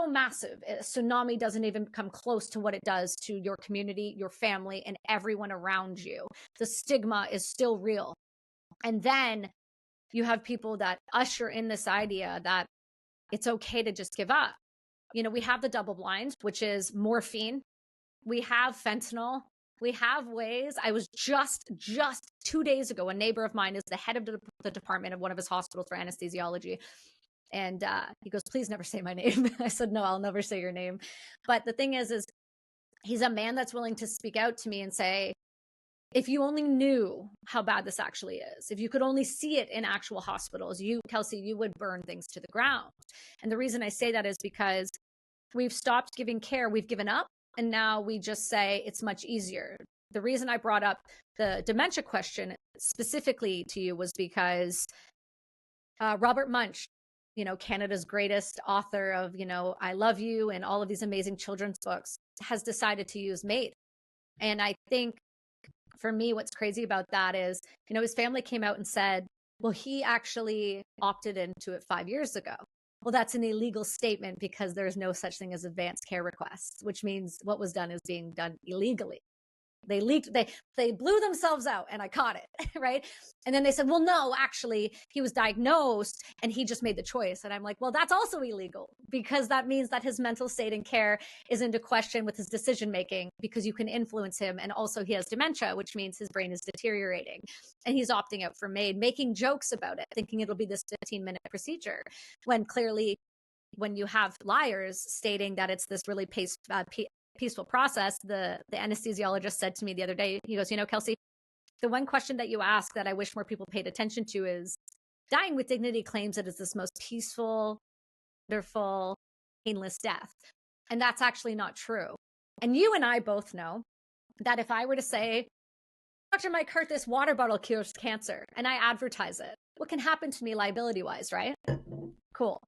massive. A tsunami doesn't even come close to what it does to your community, your family, and everyone around you. The stigma is still real. And then you have people that usher in this idea that it's okay to just give up. We have the double blind, which is morphine. We have fentanyl. We have ways. I was just 2 days ago, a neighbor of mine is the head of the department of one of his hospitals for anesthesiology. And he goes, please never say my name. I said, no, I'll never say your name. But the thing is he's a man that's willing to speak out to me and say, if you only knew how bad this actually is, if you could only see it in actual hospitals, Kelsi, you would burn things to the ground. And the reason I say that is because we've stopped giving care. We've given up. And now we just say it's much easier. The reason I brought up the dementia question specifically to you was because Robert Munch, Canada's greatest author of, I Love You and all of these amazing children's books, has decided to use MAID. And I think for me, what's crazy about that is, his family came out and said, well, he actually opted into it 5 years ago. Well, that's an illegal statement because there's no such thing as advanced care requests, which means what was done is being done illegally. They leaked, they blew themselves out and I caught it, right? And then they said, well, no, actually, he was diagnosed and he just made the choice. And I'm like, well, that's also illegal because that means that his mental state and care is into question with his decision making because you can influence him. And also he has dementia, which means his brain is deteriorating. And he's opting out for MAID, making jokes about it, thinking it'll be this 15-minute procedure, when clearly when you have liars stating that it's this really peaceful process, the anesthesiologist said to me the other day, he goes, Kelsi, the one question that you ask that I wish more people paid attention to is dying with dignity claims that it's this most peaceful, wonderful, painless death. And that's actually not true. And you and I both know that if I were to say, Dr. Mike Hart, this water bottle cures cancer, and I advertise it, what can happen to me liability-wise, right? Cool.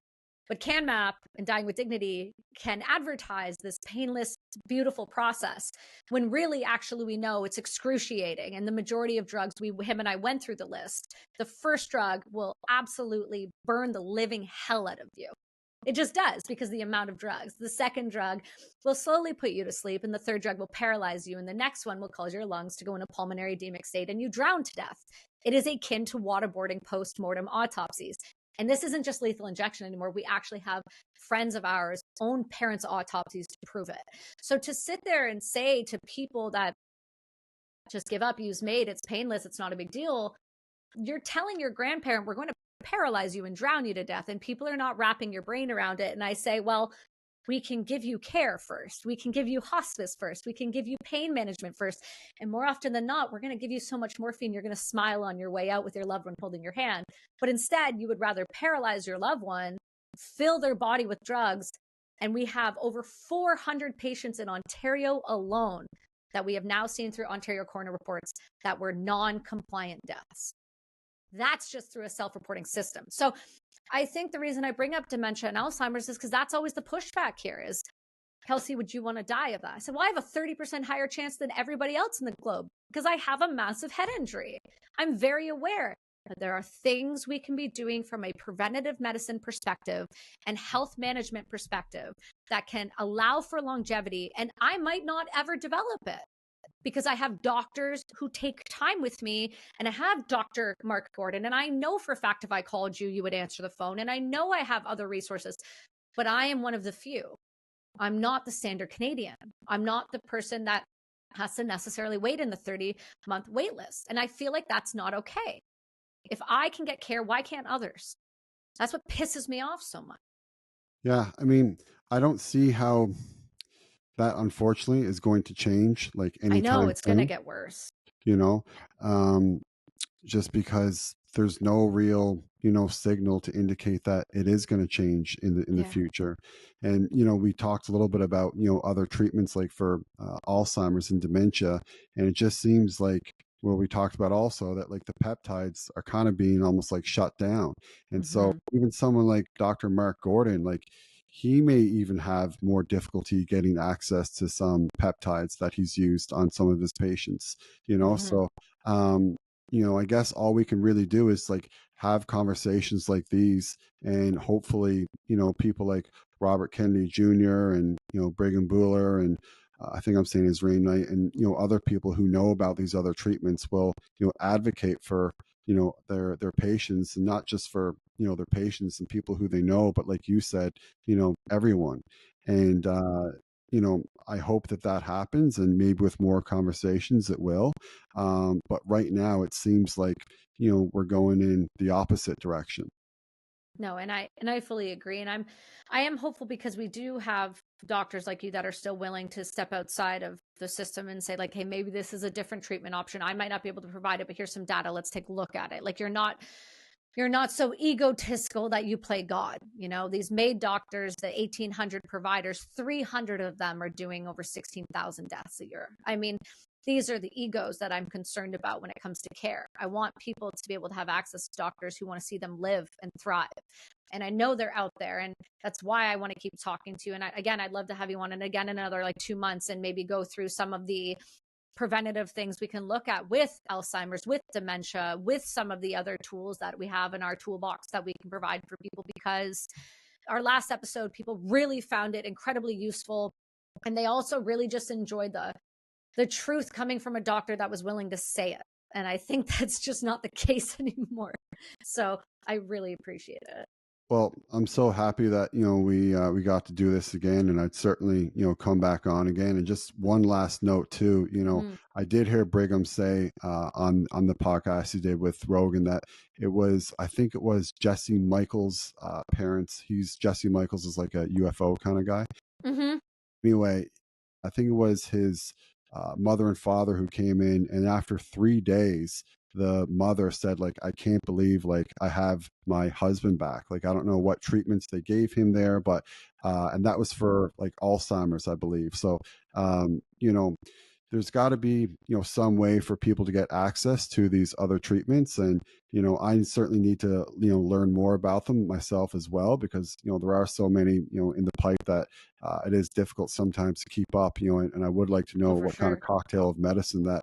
But CanMap and Dying with Dignity can advertise this painless, beautiful process when really, actually, we know it's excruciating. And the majority of drugs, him and I went through the list. The first drug will absolutely burn the living hell out of you. It just does because the amount of drugs. The second drug will slowly put you to sleep, and the third drug will paralyze you, and the next one will cause your lungs to go into pulmonary edemic state, and you drown to death. It is akin to waterboarding post-mortem autopsies. And this isn't just lethal injection anymore. We actually have friends of ours' own parents' autopsies to prove it. So to sit there and say to people that just give up, use MAID, it's painless, it's not a big deal, you're telling your grandparent, we're going to paralyze you and drown you to death. And people are not wrapping your brain around it. And I say, well, we can give you care first. We can give you hospice first. We can give you pain management first. And more often than not, we're going to give you so much morphine, you're going to smile on your way out with your loved one holding your hand. But instead, you would rather paralyze your loved one, fill their body with drugs. And we have over 400 patients in Ontario alone that we have now seen through Ontario coroner reports that were non-compliant deaths. That's just through a self-reporting system. So I think the reason I bring up dementia and Alzheimer's is because that's always the pushback here is, Kelsi, would you want to die of that? I said, well, I have a 30% higher chance than everybody else in the globe because I have a massive head injury. I'm very aware that there are things we can be doing from a preventative medicine perspective and health management perspective that can allow for longevity. And I might not ever develop it, because I have doctors who take time with me, and I have Dr. Mark Gordon, and I know for a fact if I called you, you would answer the phone, and I know I have other resources, but I am one of the few. I'm not the standard Canadian. I'm not the person that has to necessarily wait in the 30-month wait list, and I feel like that's not okay. If I can get care, why can't others? That's what pisses me off so much. Yeah, I mean, I don't see how that unfortunately is going to change like anytime I know it's going to soon, get worse. you know, just because there's no real, signal to indicate that it is going to change in the future. And, we talked a little bit about, other treatments like for Alzheimer's and dementia. And it just seems like, well, we talked about also that like the peptides are kind of being almost like shut down. And so even someone like Dr. Mark Gordon, like he may even have more difficulty getting access to some peptides that he's used on some of his patients, so I guess all we can really do is like have conversations like these, and hopefully, people like Robert Kennedy Jr. and, Brigham Bueller, and I think I'm saying his name right, and, other people who know about these other treatments will, advocate for, their patients, and not just for, their patients and people who they know, but like you said, everyone. And, I hope that happens, and maybe with more conversations it will. But right now it seems like, we're going in the opposite direction. No, and I fully agree. And I am hopeful because we do have doctors like you that are still willing to step outside of the system and say like, hey, maybe this is a different treatment option. I might not be able to provide it, but here's some data. Let's take a look at it. Like you're not so egotistical that you play God. These MAID doctors, the 1,800 providers, 300 of them are doing over 16,000 deaths a year. I mean, these are the egos that I'm concerned about when it comes to care. I want people to be able to have access to doctors who want to see them live and thrive. And I know they're out there. And that's why I want to keep talking to you. And I'd love to have you on and again another like 2 months and maybe go through some of the preventative things we can look at with Alzheimer's, with dementia, with some of the other tools that we have in our toolbox that we can provide for people, because our last episode, people really found it incredibly useful. And they also really just enjoyed the the truth coming from a doctor that was willing to say it. And I think that's just not the case anymore. So I really appreciate it. Well, I'm so happy that we got to do this again, and I'd certainly come back on again. And just one last note too, I did hear Brigham say on the podcast he did with Rogan that I think it was Jesse Michaels' parents. Jesse Michaels is like a UFO kind of guy. Mm-hmm. Anyway, I think it was his mother and father who came in, and after 3 days the mother said, like, I can't believe, like, I have my husband back. Like, I don't know what treatments they gave him there, but and that was for like Alzheimer's, I believe. So there's got to be some way for people to get access to these other treatments. And I certainly need to learn more about them myself as well, because there are so many in the pipe that it is difficult sometimes to keep up. And I would like to know what kind of cocktail of medicine that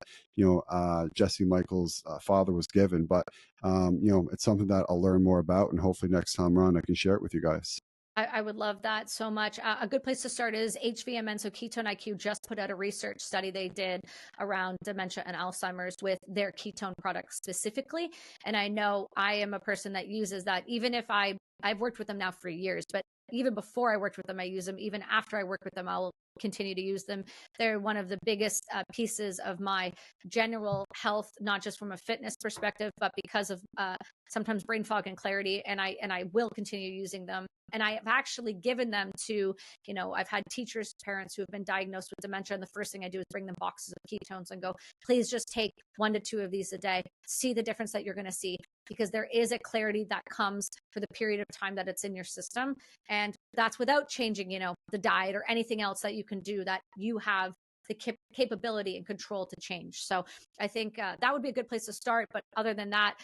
Jesse Michaels' father was given. But it's something that I'll learn more about, and hopefully next time around I can share it with you guys. I would love that so much. A good place to start is HVMN. So Ketone IQ just put out a research study they did around dementia and Alzheimer's with their ketone products specifically. And I know I am a person that uses that, even if I've worked with them now for years, but even before I worked with them, I use them. Even after I work with them, I'll continue to use them. They're one of the biggest pieces of my general health, not just from a fitness perspective, but because of sometimes brain fog and clarity. And I will continue using them. And I have actually given them to, I've had teachers, parents who have been diagnosed with dementia. And the first thing I do is bring them boxes of ketones and go, please just take 1 to 2 of these a day. See the difference that you're going to see, because there is a clarity that comes for the period of time that it's in your system. And that's without changing, the diet or anything else that you can do, that you have the capability and control to change. So I think that would be a good place to start. But other than that,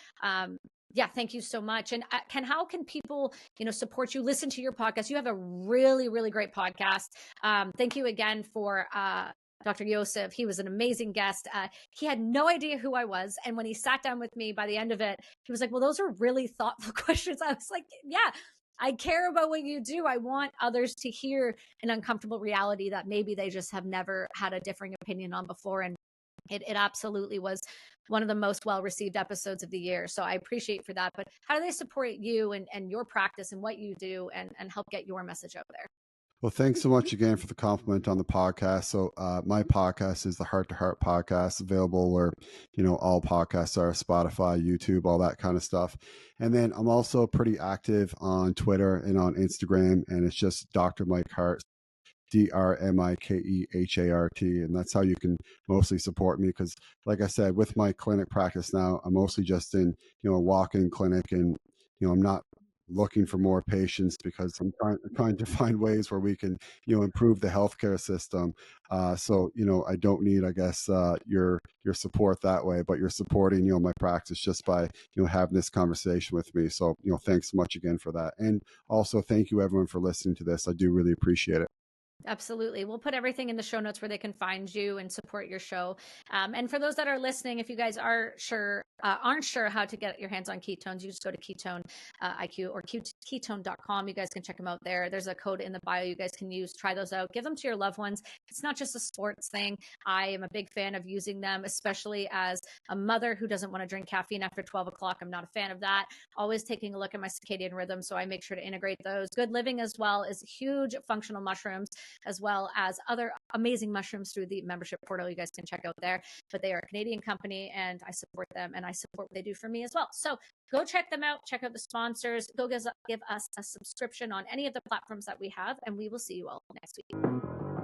yeah, thank you so much. And how can people, support you, listen to your podcast? You have a really, really great podcast. Thank you again for Dr. Yosef. He was an amazing guest. He had no idea who I was. And when he sat down with me by the end of it, he was like, well, those are really thoughtful questions. I was like, yeah, I care about what you do. I want others to hear an uncomfortable reality that maybe they just have never had a differing opinion on before. And it absolutely was one of the most well-received episodes of the year. So I appreciate for that. But how do they support you and your practice and what you do and help get your message out there? Well, thanks so much again for the compliment on the podcast. So my podcast is the Heart to Heart podcast, available where, all podcasts are, Spotify, YouTube, all that kind of stuff. And then I'm also pretty active on Twitter and on Instagram, and it's just Dr. Mike Hart, DrMikehart. And that's how you can mostly support me, because like I said, with my clinic practice now, I'm mostly just in, a walk-in clinic, and, I'm not looking for more patients, because I'm trying to find ways where we can, improve the healthcare system. So, I don't need, I guess, your support that way, but you're supporting, my practice just by, having this conversation with me. So, thanks so much again for that. And also thank you everyone for listening to this. I do really appreciate it. Absolutely. We'll put everything in the show notes where they can find you and support your show. And for those that are listening, if you guys aren't sure how to get your hands on ketones, you just go to Ketone IQ or ketone.com. You guys can check them out there. There's a code in the bio you guys can use. Try those out. Give them to your loved ones. It's not just a sports thing. I am a big fan of using them, especially as a mother who doesn't want to drink caffeine after 12 o'clock. I'm not a fan of that. Always taking a look at my circadian rhythm. So I make sure to integrate those. Good living as well is huge functional mushrooms, as well as other amazing mushrooms through the membership portal you guys can check out there. But they are a Canadian company, and I support them, and I support what they do for me as well. So go check them out. Check out the sponsors. Go give us a subscription on any of the platforms that we have, and we will see you all next week.